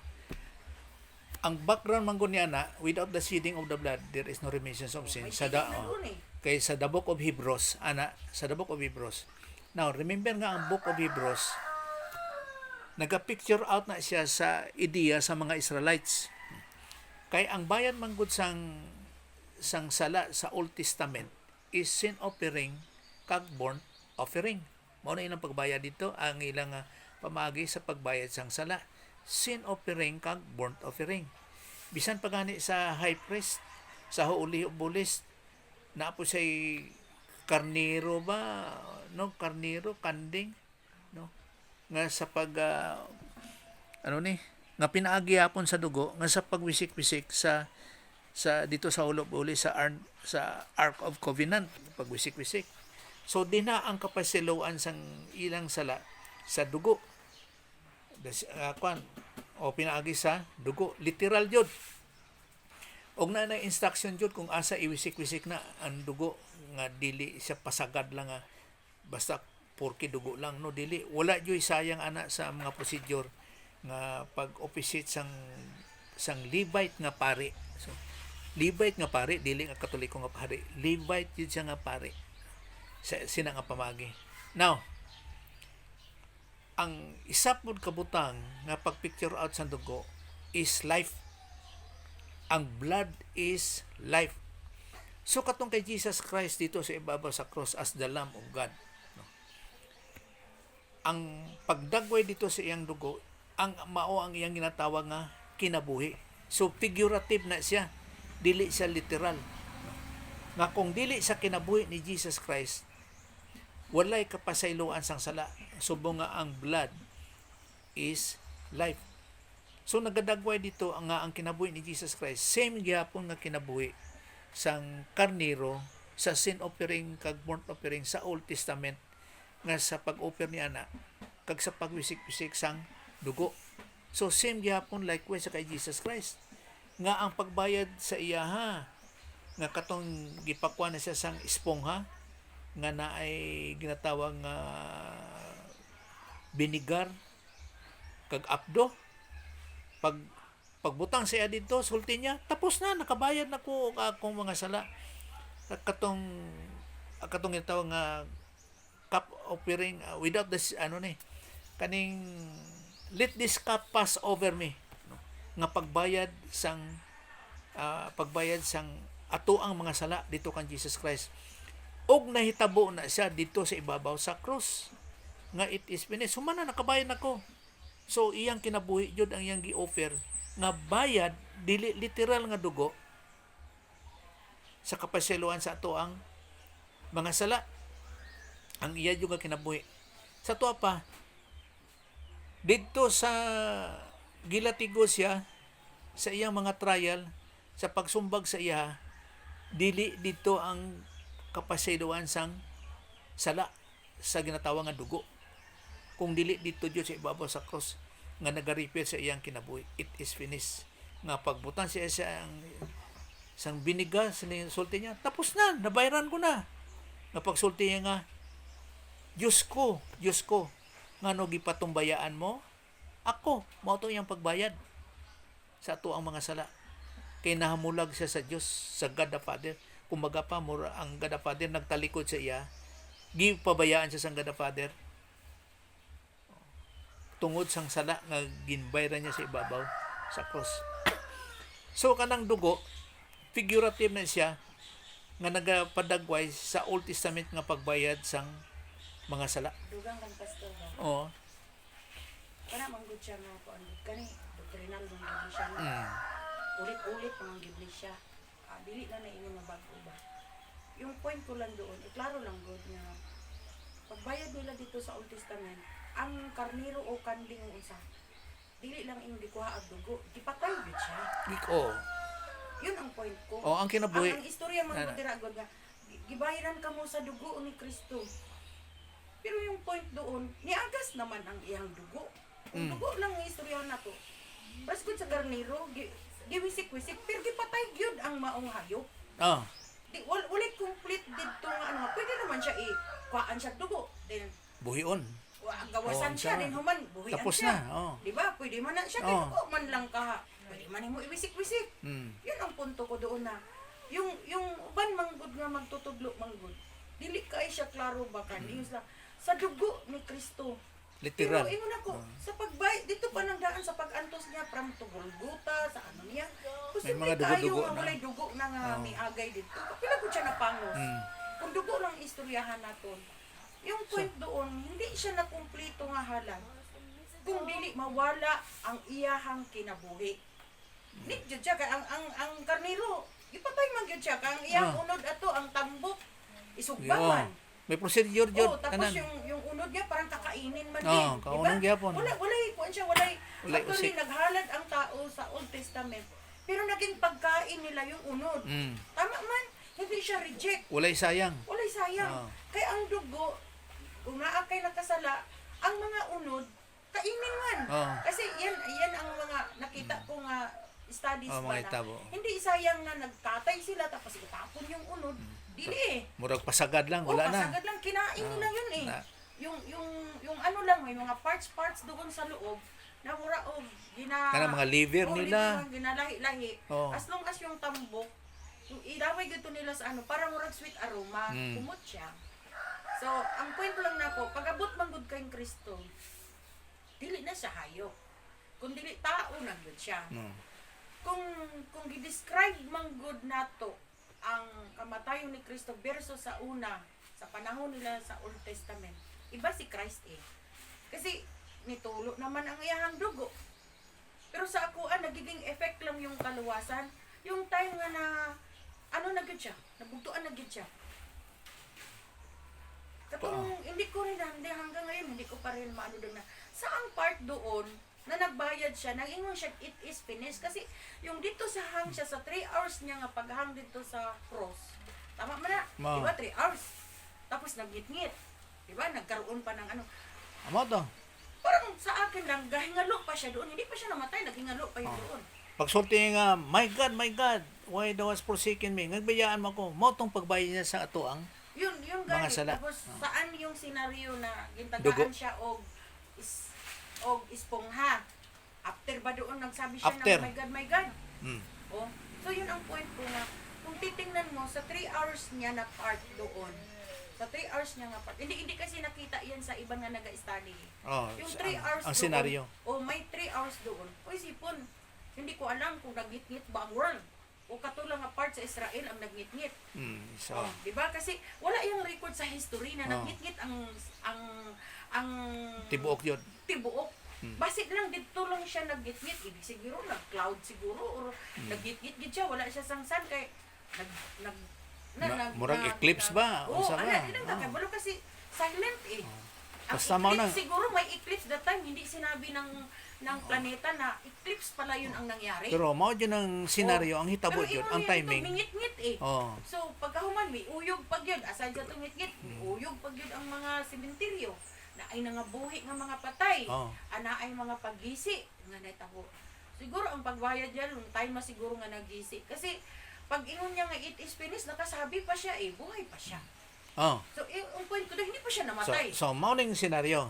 ang background man gud niya na without the shedding of the blood there is no remission of sin. May Sa tingin na doon eh. kay sa the book of Hebrews sa the book of Hebrews. Now, remember nga ang book of Hebrews naga-picture out na siya sa ideya sa mga Israelites. Kay ang bayan man gud sang sala sa Old Testament is sin offering kag burnt offering. Mao na ilang pagbayad dito ang ilang pamagi sa pagbayad sang sala. Sin offering kag burnt offering. Bisan pa gani sa high priest sa Holy of Holies na po say karnero ba no karnero kanding no nga sa pag nga pinaagihapon sa dugo nga sa pagwisik-wisik sa dito sa Holy of Holies sa Ark of Covenant pagwisik-wisik. So dina ang kapasiluan sang ilang sala sa dugo. O pinaagi sa dugo, literal jud. Og na instruction jud kung asa iwisik-wisik na ang dugo nga dili siya pasagad lang nga basta porke dugo lang no dili wala jud sayang ana sa mga procedure nga pag-officiate sang Levite nga pari. So Levite nga pari dili nga Katoliko nga pari. Levite jud siya nga pari. Sina nga pamagi. Now, ang isa pud kabutang nga pag-picture out sa dugo is life. Ang blood is life. So katong kay Jesus Christ dito sa ibabaw sa cross as the Lamb of God. No? Ang pagdagway dito sa iyang dugo, ang mao ang iyang ginatawag nga kinabuhi. So figurative na siya, dili siya literal. No? Nga kung dili sa kinabuhi ni Jesus Christ, walay kapasayloan sang sala. Subong nga ang blood is life. So nagadagway dito ang kinabuhi ni Jesus Christ. Same gyapon nga kinabuhi sang karnero sa sin offering kag burnt offering sa Old Testament nga sa pag-offer ni ana kag sa pagwisik-wisik sang dugo. So same gyapon likewise sa kay Jesus Christ. Nga ang pagbayad sa iya nga katong gipakuan na siya sang espongha nga naay ginatawag nga binigar kag apdo pagbutang siya dito sulti niya tapos na nakabayad na ko akong mga sala katong ginatawag nga cup offering without this kaning let this cup pass over me no? Nga pagbayad sang ato ang mga sala dito kan Jesus Christ. Og nahitabo na siya dito sa ibabaw sa cross nga it is finished. Sumana nakabayad nako. So iyang kinabuhi jud ang iyang gi-offer nga bayad dili literal nga dugo sa kapasiluan sa ato ang mga sala. Ang iya jud nga kinabuhi. Sa tuwa pa dito sa gilatigo siya sa iyang mga trial sa pagsumbag sa iya dili dito ang kapasiluan sang sala sa ginatawag nga dugo. Kung dili dito jud sa ibabaw sa cross nga nagaripil sa iyang kinabuhi, it is finished. Nga pagbutang siya sang biniga sa sulti niya, tapos na, nabayaran ko na. Nga pagsulti niya nga, Diyos ko, ngano gipatumbayaan mo? Ako, mao to iyang pagbayad sa ato ang mga sala. Kay nahamulag siya sa Dios, sa God the Father. Kumbaga pa mura ang God the Father nagtalikod sa iya, gipabayaan siya sa God the Father tungod sang sala nga ginbayran niya sa ibabaw sa cross. So kanang dugo figurative na siya nga nagapadagway sa Old Testament nga pagbayad sang mga sala. Dugang kang pastor ba? Oo. Para manggod siya nga po ang kani doktrinal ng gibli siya na. Mm. Ulit-ulit pang gibli siya. Dili na ingon nga bago ba. Yung point ko lang doon, klaro lang good nga pagbayad nila dito sa Old Testament, ang karniro o kanding ang isa. Dili lang ing gikuha ang dugo, gipatay gid siya. Oo. Yun ang point ko. Oh, ang kinabuhi. Ang istorya man Ano? ko dira god nga gibayaran ka mo sa dugo ni Kristo. Pero yung point doon, niagas naman ang iyang dugo. Kung dugo lang ang istorya na to. Bas gud sa garniro, giwisik-wisik, pero gipatay gyud ang maong hayop. Oh. Di wala complete dito nga ano, pwede naman siya kuhaan siya dugo. Then Buhion. gawasan Oo, siya siya. din human, buhian Tapos siya. na. Oh. Di ba? Pwede man na siya, Oo. dugo man lang ka. Pwede man mo iwisik-wisik. Mm. Yun ang punto ko doon na yung uban manggod nga magtutudlo manggod. Dili kay siya klaro ba kaniyos lang sa dugo ni Kristo. Literal. Pero ingon ako, sa pagbay dito pa nang daan sa pag-antos niya from to Golgota sa ano niya. May mga dugo-dugo nga na. walay dugo na nga Oo. miagay dito. Pila ko siya napangos. Mm. Kung dugo lang istoryahan naton. Yung point doon, hindi siya na kumpleto nga halang. Kung dili mawala ang iyahang kinabuhi. Ni jud siya kay ang karniro, ipatay man gyud siya kang iyang Ah. unod ato ang tambok Oo. isugbawan. May procedure jud Oh, tapos tanan. yung unod niya parang kakainin man Oo, din, kaunang gyapon. Walay kuan siya, walay Walay actually usik. naghalad ang tao sa Old Testament. Pero naging pagkain nila yung unod. Mm. Tama man, hindi siya reject. Walay sayang. Walay sayang. Oo. Kaya ang dugo, kung naa kay nakasala, ang mga unod, kainin man. Oo. Kasi yan ang mga nakita ko nga studies Oo, ba mga na. itabo. Hindi sayang na nagtatay sila tapos itapon yung unod. Dili eh. Murag pasagad lang, wala na. Pasagad lang, kinain nila yun eh. Na. Yung ano lang, may mga parts doon sa loob na mura o Kanang mga liver Oo, nila. liver, ginalahi-lahi. Oo. As long as yung tambok, yung ilaway gito nila sa ano, para murag sweet aroma, Mm. kumot siya. So, ang point lang nako, pag-abot man gud kayong Kristo, dili na siya hayop. Kung dili tao na gud siya. Mm. Kung gi-describe man gud nato ang kamatayon ni Kristo versus sa una, sa panahon nila sa Old Testament, iba si Christ eh. Kasi nitulo naman ang iyahang dugo. Pero sa akuan, nagiging effect lang yung kaluwasan. Yung time nga na, ano na gud siya, nabugtuan na gud siya. Katong, hindi ko rin, hanggang ngayon, hindi ko pa rin maano doon na, saang part doon, na nagbayad siya, nag-ingon siya, it is finished. Kasi, yung dito sa hang siya, sa 3 hours niya nga paghang dito sa cross, tama man na, Ma. di ba, 3 hours. Tapos nagngit-ngit. Di ba, nagkaroon pa ng ano, Amo to. parang sa akin lang, gahingalo pa siya doon. Hindi pa siya namatay, naghingalo pa yun doon. Pagsulti nga, my God, why thou hast forsaken me? Nagbayaan mo ko. Mo tong pagbayad niya sa atuang. Yun Mga gani. sala. Tapos saan yung senaryo na Dugo. gintagaan siya og ispongha. After ba doon nagsabi siya After. ng my God. Mm. Oh. So yun ang point ko nga. Kung titingnan mo sa 3 hours niya na part doon. Sa 3 hours niya nga part. Hindi kasi nakita yan sa ibang nga naga-study. Oh, Yung 3 hours ang doon. senaryo. Oh, may 3 hours doon. Uy, sipon. Hindi ko alam kung nagngit-ngit ba ang world. O katulang nga part sa Israel ang nagngit-ngit. Mm, so, Oh, 'di ba? Kasi wala yung record sa history na Oh. nagngit-ngit ang tibuok yun. tibuok. Hmm. Basit lang dito lang siya nagngit-ngit. Ibig siguro nag-cloud siguro or nagngit-ngit gid siya, wala siya sangsan kay Murag eclipse ba? Oo, Unsa ba? ala, hindi lang Oh. kabalo kasi silent eh. Ang Basta mao na. eclipse, siguro may eclipse that time, hindi sinabi ng planeta na eclipse pala yun ang nangyari. Pero mao yun ang senaryo, ang hitabo Pero yun, ingon ang niya ito, timing. mingit-ngit eh. Oh. So, pagkahuman, may uyog pag yun. Asal dyan itong ngit-ngit, may uyog pag yun ang mga simenteryo. Na ay nangabuhi ng mga patay. Oh. Ana ay mga paggisi. Nga naitabo. Siguro ang pagbayad yan, yung time siguro nga nagisi. Kasi, pag ingon niya nga it is finished, nakasabi pa siya eh, buhay pa siya. Oh. So, ang point ko na, hindi pa siya So, namatay. so mao ning senaryo.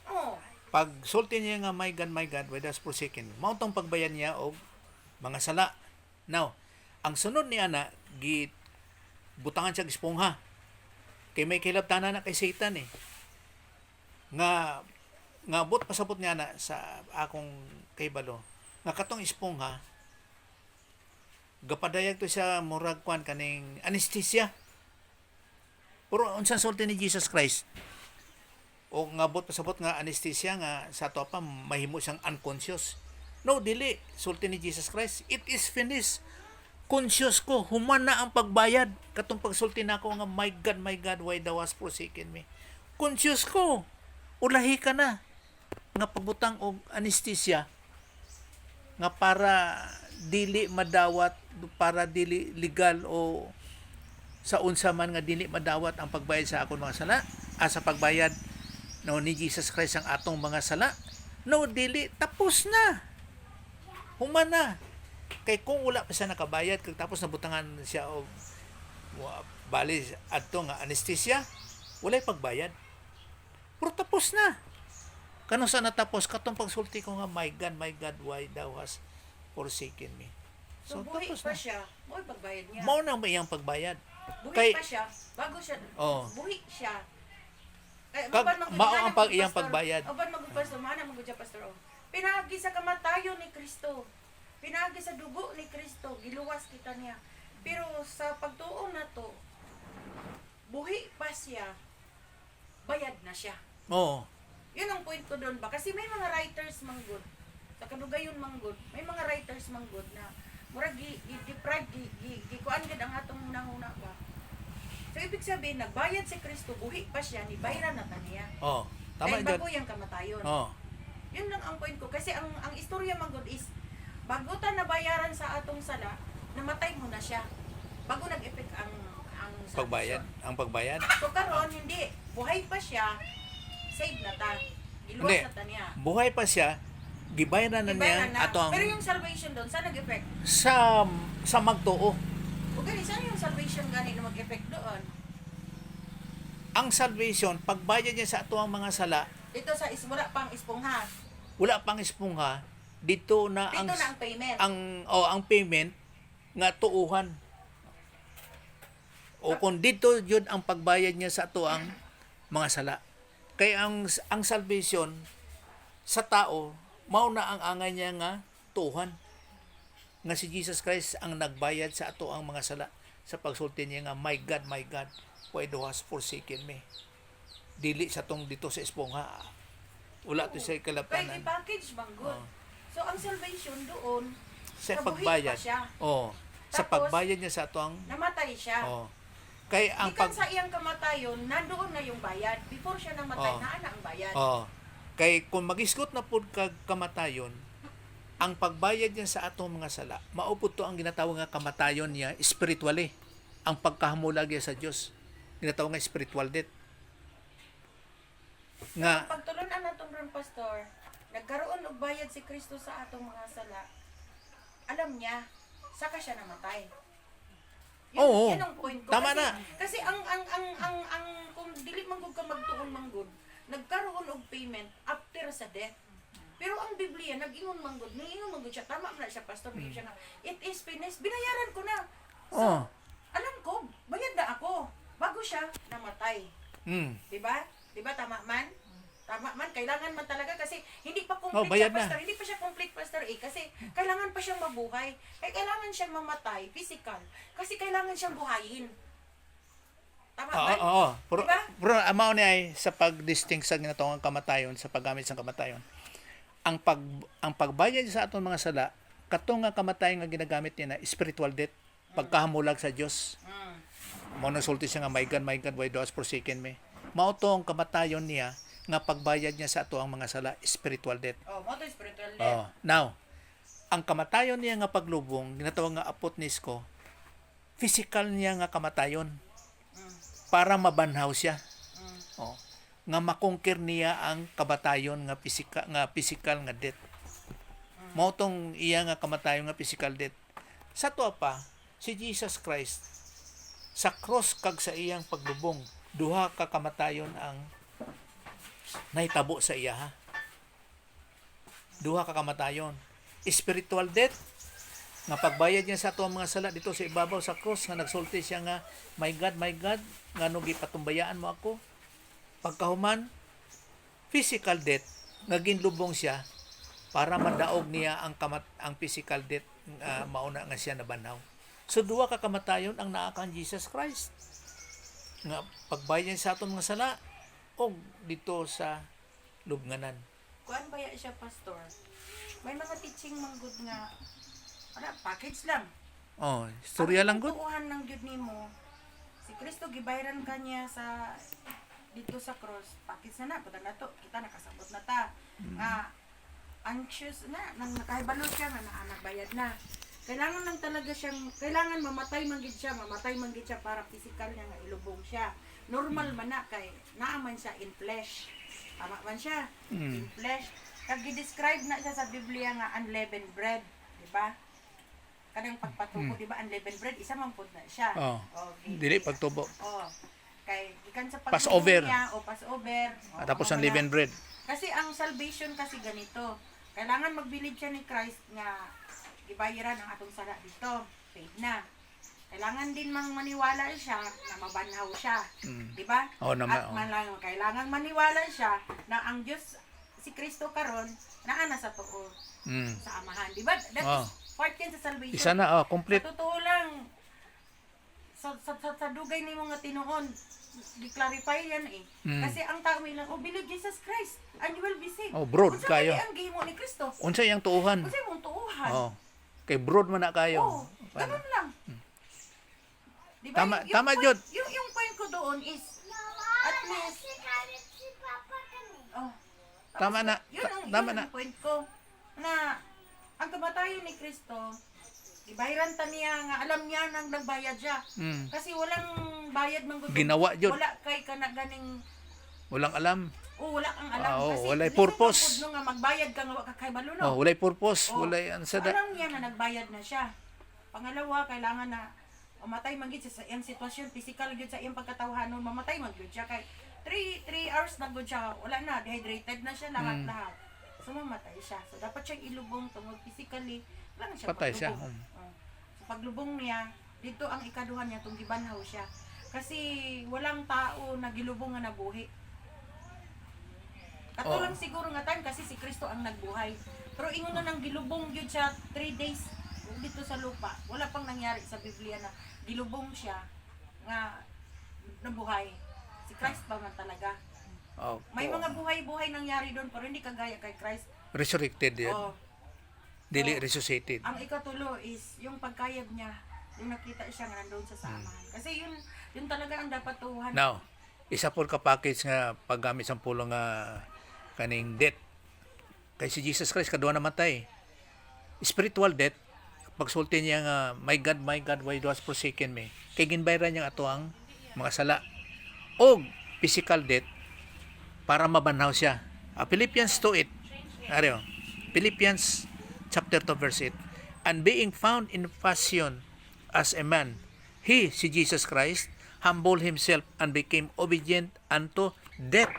Oh. Pag sulti niya nga my God, why thou hast forsaken me? Mao tong pagbayan niya og mga sala. Now, ang sunod niya na butangan siya og espongha. Kay may kilabtanan na kay Satan eh. Nga but pasabot niya na sa akong kaybalo. Nga katong espongha gapadayag to siya murag kwan kaning anesthesia. Pero unsa sulti ni Jesus Christ? O nga bot pasabot nga anesthesia nga sa ato pa mahimo siyang unconscious. No, dili. Sulti ni Jesus Christ, it is finished. Conscious ko, human na ang pagbayad. Katong pagsulti na ako nga, my God, why thou hast forsaken me? Conscious ko. Ulahi ka na. Nga pagbutang og anesthesia nga para dili madawat, para dili legal o sa unsa man nga dili madawat ang pagbayad sa akong mga sala, sa pagbayad no ni Jesus Christ ang atong mga sala. No, dili, tapos na. Human na. Kay kung wala pa siya nakabayad, kag tapos nabutangan siya og bali adto nga anesthesia, walay pagbayad. Pero tapos na. Kano sa natapos katong pagsulti ko nga, my God, why thou hast forsaken me? So, So, buhay tapos pa na. siya. Buhay pagbayad niya. Mao nang iyang pagbayad. Buhay Kay- pa siya. Bago siya. Oo. Buhay siya. Kaya, Mao ang iyang pagbayad. Oban magpastor, mana magudya pastor. Oh. Pinagi sa kamatayon ni Kristo. Pinagi sa dugo ni Kristo. Giluwas kita niya. Pero sa pagtuon na to, buhay pa siya. Bayad na siya. Oo. Yun ang point ko doon ba? Kasi may mga writers manggod. Sa kadugayon manggod, may mga writers manggod na murag gi-deprive, gikuan gid ang atong nanguna ba. So ibig sabihin, nagbayad si Kristo, buhi pa siya, ni bayran na kaniya. Oo. Tama Dahil jud. bago yung kamatayon. Oo. Yun lang ang point ko. Kasi ang istorya manggod is, bago ta nabayaran sa atong sala, namatay mo na siya. Bago nag-effect ang Pagbayad, ang pagbayad. So karon hindi, buhay pa siya, save na ta. Iluwas Hindi. na ta niya. Buhay pa siya, gibayaran na niya Ibayaran na. ato ang Pero yung salvation doon, saan nag-effect? sa magtuo. O gani, saan yung salvation gani na mag-effect doon? Ang salvation, pagbayad niya sa ato ang mga sala, Dito sa wala pang ispongha. wala pang espongha, dito na Dito na ang payment. ang payment nga tuuhan. O kung dito yun ang pagbayad niya sa ato ang mga sala. Kaya ang salvation sa tao, mao na ang angay niya nga tuuhan. Nga si Jesus Christ ang nagbayad sa ato ang mga sala sa pagsulti niya nga, my God, why thou hast forsaken me? Dili sa tong dito sa espongha. Wala to sa Kaya kalapanan. i-package bang good. Oo. So ang salvation doon, Sa nabuhi pagbayad. pa siya. Oh, sa Tapos, pagbayad niya sa ato ang namatay siya. oh. Kay ang Ikan sa iyang kamatayon, nandoon na yung bayad. Before siya namatay, Oo. naa na ang bayad. oh. Kay kung magisgot na pud kag kamatayon, ang pagbayad niya sa atong mga sala, maupod to ang ginatawag nga kamatayon niya spiritually. Ang pagkahamulag niya sa Dios, ginatawag nga spiritual death. Nga Pagtulunan natong ron, Pastor, nagkaroon og bayad si Kristo sa atong mga sala. Alam niya, saka siya namatay. Oo. Yun ang point ko. Tama kasi, na. Kasi ang kung dili manggod ka magtuon manggod, nagkaroon og payment after sa death. Pero ang Biblia, nag-ingon manggod siya, tama man na siya, Pastor, mm. siya nga, it is finished, binayaran ko na. So, oh. alam ko, bayad na ako, bago siya namatay. Diba? Diba, tama man? Tama man, kailangan man talaga kasi hindi pa complete bayad siya, Pastor. na. Hindi pa siya complete, Pastor, kasi kailangan pa siyang mabuhay. Kailangan siyang mamatay, physical. Kasi kailangan siyang buhayin. Tama man? Oo. Pero, Diba? pero amao ni ay sa pag-distinct sa ginatawang kamatayon, sa paggamit sa kamatayon. Ang pagbayad sa atong mga sala, katong nga kamatayon nga ginagamit niya na spiritual death, pagkahamulag sa Dios. Mao nang sulti siya nga, my God, why thou hast forsaken me? Mao to ang kamatayon niya nga pagbayad niya sa ato ang mga sala, spiritual death. Oh, mo to spiritual death. Now, ang kamatayon niya nga paglubong, ginatawag nga apotnisko, physical niya nga kamatayon para mabanhaw siya. Oh, nga makongker niya ang kamatayon nga physical nga death. Mao tong iya nga kamatayon nga physical death. Sa to pa, si Jesus Christ sa cross kag sa iyang paglubong, duha ka kamatayon ang nahitabo sa iya, ha? Duha ka kamatayon. Spiritual death, nga pagbayad niya sa ato ang mga sala dito sa ibabaw sa cross, nga nagsulti siya nga, my God, ngano gipatumbayaan mo ako? Pagkahuman, physical death, nga ginlubong siya para madaog niya ang physical death, mauna nga siya nabanaw. So duha ka kamatayon ang naa kang Jesus Christ. nga pagbayan sa aton mga sala o dito sa lubnganan. Kuan ba ya siya, pastor? May mga teaching manggod nga package lang. Oh, istorya lang gud. Ang tuuhan ng Jud nimo, si Kristo gibayran kanya sa dito sa cross. Package na putang nato, kita nakasabot na ta. Nga anxious na nang nakahibalo siya nga nagbaya na. Kailangan lang talaga siyang, kailangan mamatay man gid siya para physical niya nga ilubong siya. Normal man na kay naaman siya in flesh. Tama man siya, in flesh. Kag gi-describe na siya sa Biblia nga unleavened bread, di ba? Kanang pagpatubo, di ba, unleavened bread, isa man pud na siya. Oh. Okay. Dili pagtubo. Oh. Kay gikan sa Passover. niya o Passover. At tapos ang leavened bread. Kasi ang salvation kasi ganito. Kailangan magbilib siya ni Christ nga ibayaran ang atong sala dito. Paid na. Kailangan din mang maniwala siya na mabanhaw siya. Di ba? Oo naman. At kailangan maniwala siya na ang Diyos, si Kristo karon naa na sa tuo sa amahan. Di ba? That is part yan sa salvation. Isa na, complete. Sa totoo lang, sa dugay ni mga tinuon, di-clarify yan eh. Kasi ang tao lang, believe Jesus Christ and you will be saved. Oh, broad Unsa kayo. ang gihimo ni Kristo? Unsa iyang tuuhan? Unsa imong tuuhan? Oh. Kay broad man na kayo. Oo, ganun lang. Diba? Tama, Jud. Yung point ko doon is, at least, oh, Tama na. Tama yun na. ang point ko, na ang kamatayon ni Kristo, ibayran ta niya nga alam niya nang nagbayad siya. Kasi walang bayad man gud. Ginawa jud. Wala kay kana ganing Walang alam. wala kang alam kasi walay dili purpose. sa pudno nga magbayad ka nga wa ka kay balo Oh, no. walay purpose, Oh, walay ansada. Alam niya na nagbayad na siya. Pangalawa, kailangan na mamatay man gid sa iyang sitwasyon, physical gid sa iyang pagkatawhanon, mamatay man gid siya kay 3 hours na gud siya, wala na, dehydrated na siya lahat. So mamatay siya. So dapat siyang ilubong tungod physically, lang siya Patay siya. paglubong. So paglubong niya, dito ang ikaduhan niya tong gibanhaw siya. Kasi walang tao na gilubong nga nabuhi. Kato lang siguro nga time kasi si Kristo ang nagbuhay. Pero ingon na nang gilubong gyud siya 3 days dito sa lupa. Wala pang nangyari sa Biblia na gilubong siya nga nabuhay. Si Christ ba man talaga? Oh, May mga buhay-buhay nangyari doon pero hindi kagaya kay Christ. resurrected yan. Oh, Dili resuscitated. ang ikatulo is yung pagkayag niya, yung nakita siya nga nandoon sa samahan. Kasi yun talaga ang dapat tuhan. Now, isa po ka package nga paggamit sa pulong nga kaning death. Kay si Jesus Christ kaduha namatay. Spiritual death, pagsulti niya nga, my God, why thou hast forsaken me? Kay ginbayran niya ato ang mga sala. O physical death, para mabanhaw siya. Philippians 2:8. Ariyo. Philippians chapter 2 verse 8. And being found in fashion as a man, he, si Jesus Christ, humbled himself and became obedient unto death.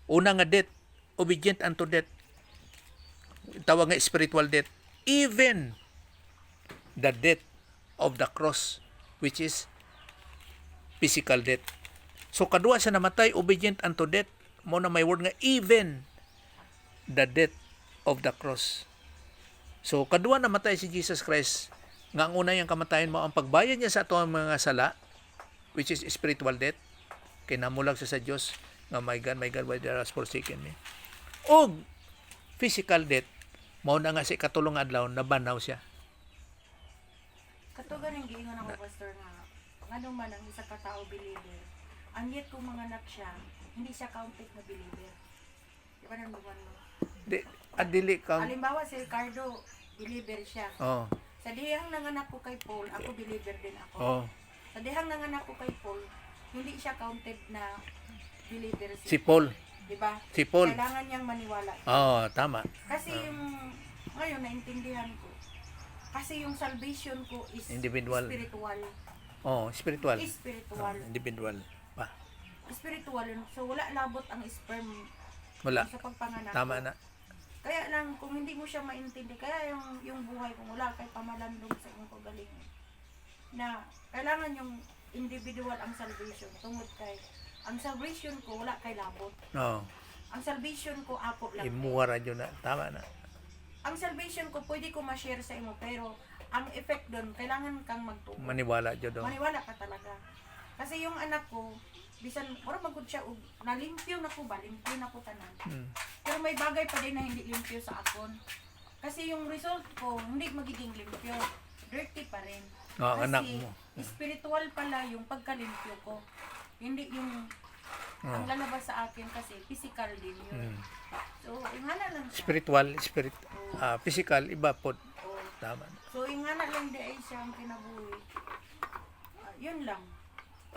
Una nga death, obedient unto death. Tawag nga spiritual death. Even the death of the cross, which is physical death. So kadua siya namatay, obedient unto death. Mo na may word nga even the death of the cross. So kadua namatay si Jesus Christ. Nga ang una niyang kamatayon mo ang pagbayad niya sa atong mga sala, which is spiritual death. Kinamulag siya sa Dios nga my God, why thou hast forsaken me. O physical death, mao na nga si katulong adlaw nabanaw siya. Katugan ang giingon ako, pastor, nga nganong man ang isa ka tao believer, ang yet kung manganak siya, hindi siya counted na believer. Di ba nang duman mo? Dili ka. Halimbawa si Ricardo, believer siya. Oh. Sa dihang nanganak ko kay Paul, ako believer din ako. Oh. Sa dihang nanganak ko kay Paul, hindi siya counted na believer Si Paul. Di ba? Si Paul. Kailangan niyang maniwala. Oh, tama. Kasi yung, ngayon naintindihan ko, kasi yung salvation ko is Individual. spiritual. Oh, spiritual. Spiritual. Individual. Pa. Spiritual yun. So wala labot ang sperm Wala. sa pagpanganak. Tama na. Kaya lang kung hindi mo siya maintindi, kaya yung buhay kung wala kay pamalandong sa iyong kagalingan, na kailangan yung individual ang salvation tungod kay ang salvation ko wala kay labot. Oh. Ang salvation ko ako lang. Imuha radyo na. Tama na. Ang salvation ko pwede ko ma-share sa imo pero ang effect doon kailangan kang magtuo. Maniwala jud do. Maniwala ka talaga. Kasi yung anak ko, bisan, mura magod siya, nalimpyo na ko ba? Limpyo na ko tanan. Pero may bagay pa din na hindi limpyo sa akon. Kasi yung result ko, hindi magiging limpyo. Dirty pa rin. Ang anak Kasi mo. spiritual pala yung pagkalimpyo ko. Hindi yung ang lalabas sa akin kasi physical din yun. So, ingana lang siya. Physical, iba po. Oo. Tama. So, ingana lang di ay siya ang kinabuhi. Yun lang.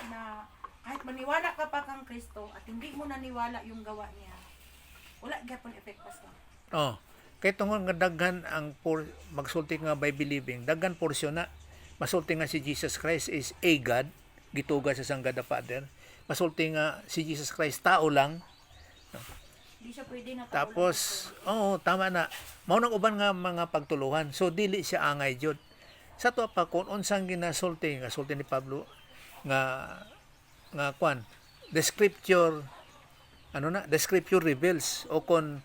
Na kahit maniwala ka pa kang Kristo at hindi mo naniwala yung gawa niya, wala gyapon effect pas lang. Oh. Kaya tungkol nga daghan ang magsulti nga by believing, daghan porsyon na masulti nga si Jesus Christ is a God, gituga sa sang God the Father. Masulti nga si Jesus Christ tao lang. Hindi siya pwede na Tapos, tama na. Mao nang uban nga mga pagtuluhan. So dili siya angay jud. Sa to pa kung unsang ginasulti nga sulti ni Pablo nga kwan, the scripture reveals o kon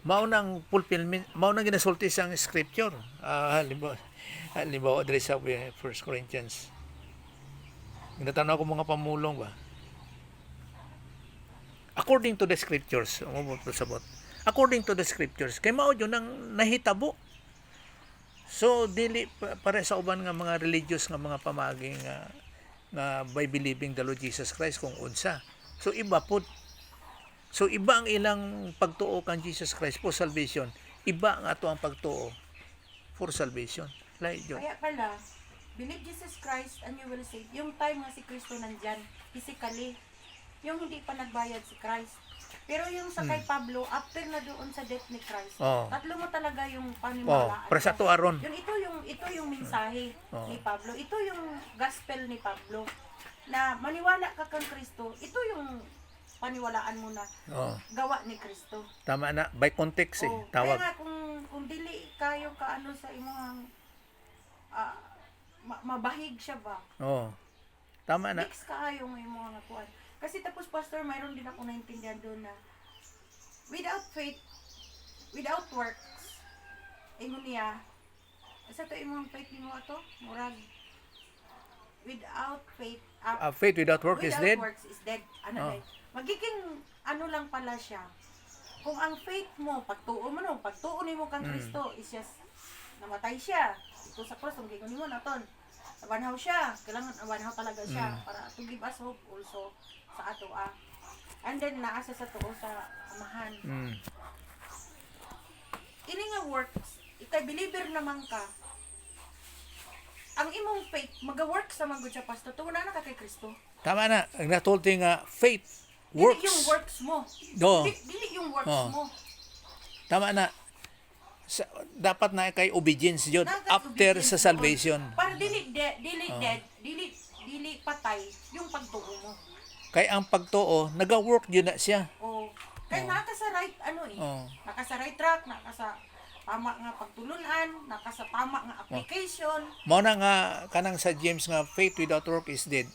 mao nang fulfillment, mao nang ginasulti sang scripture. Halimbawa diri sa 1 Corinthians. Ginatanaw ko mga pamulong ba. According to the scriptures, according to the scriptures, kay mao yun ang nahitabo. So dili para sa uban nga mga religious nga mga pamagi nga by believing the Lord Jesus Christ kung unsa. So iba pud. So iba ang ilang pagtuo kan Jesus Christ for salvation. Iba ang ato ang pagtuo for salvation. Like yun. Kaya pala, believe Jesus Christ and you will save. Yung time nga si Kristo nandyan, physically, yung hindi pa nagbayad si Christ. Pero yung sa kay Pablo, after na doon sa death ni Christ, tatlo mo talaga yung paniwalaan. Para sa to aron. Ito yung mensahe ni Pablo. Ito yung gospel ni Pablo. Na maniwala ka kang Kristo, ito yung paniwalaan mo na gawa ni Kristo. Tama na, by context tawag. Kaya nga kung dili kayo kaano sa imong mabahig siya ba? Tama na. Mix kaayo ng mga kuan. Kasi tapos pastor, mayroon din ako naintindihan doon na without faith, without works, ingon niya, sa to imong faith nimo ato, murag without faith, Faith without work is dead. works is dead. Dead? Magiging ano lang pala siya. Kung ang faith mo, pagtuo nimo kang Kristo is just namatay siya. Ito sa cross, ang gigon nimo naton. Abanhaw siya. Kailangan abanhaw talaga siya para to give us hope also sa ato and then naasa sa tuo sa amahan. Ini nga works, ikay believer naman ka. Ang imong faith maga-work sa manggod siya pastor. Tuwa na ka kay Kristo. Tama na. Ang natulti nga faith Dili works. yung works mo. Do. Dili yung works mo. Tama na. Dapat na kay obedience yun after sa salvation. Para dili dead, dili patay yung pagtuo mo. Kay ang pagtuo, naga-work yun na siya. Kay nakasa right nakasa right track, nakasa tama nga pagtulunan, nakasa tama nga application. Mao na nga kanang sa James nga faith without work is dead.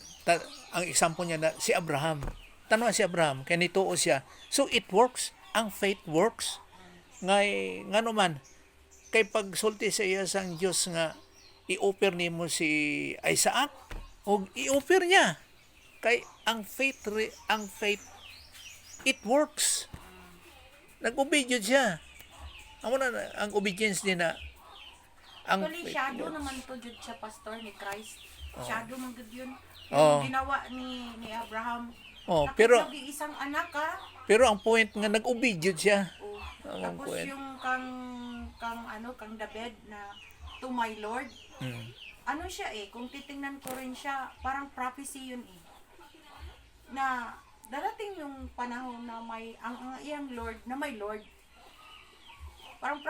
Ang example niya na si Abraham. Tanong si Abraham, kay nituo siya. So it works. Ang faith works. Nga naman, kay pagsulti sa iya sang Dios nga i-offer nimo si Isaac o i-offer niya. Kay ang faith it works. Nag-obedient siya. Ang obedience din na Actually, shadow naman to jud siya pastor ni Christ. Shadow man gud yun. Yung ginawa ni Abraham. Pero isang anak pero ang point nga nag-obedient siya. Tapos yung kang David na to my Lord. Ano siya kung titingnan ko rin siya, parang prophecy yun na darating yung panahon na may ang iyang Lord na may Lord. Parang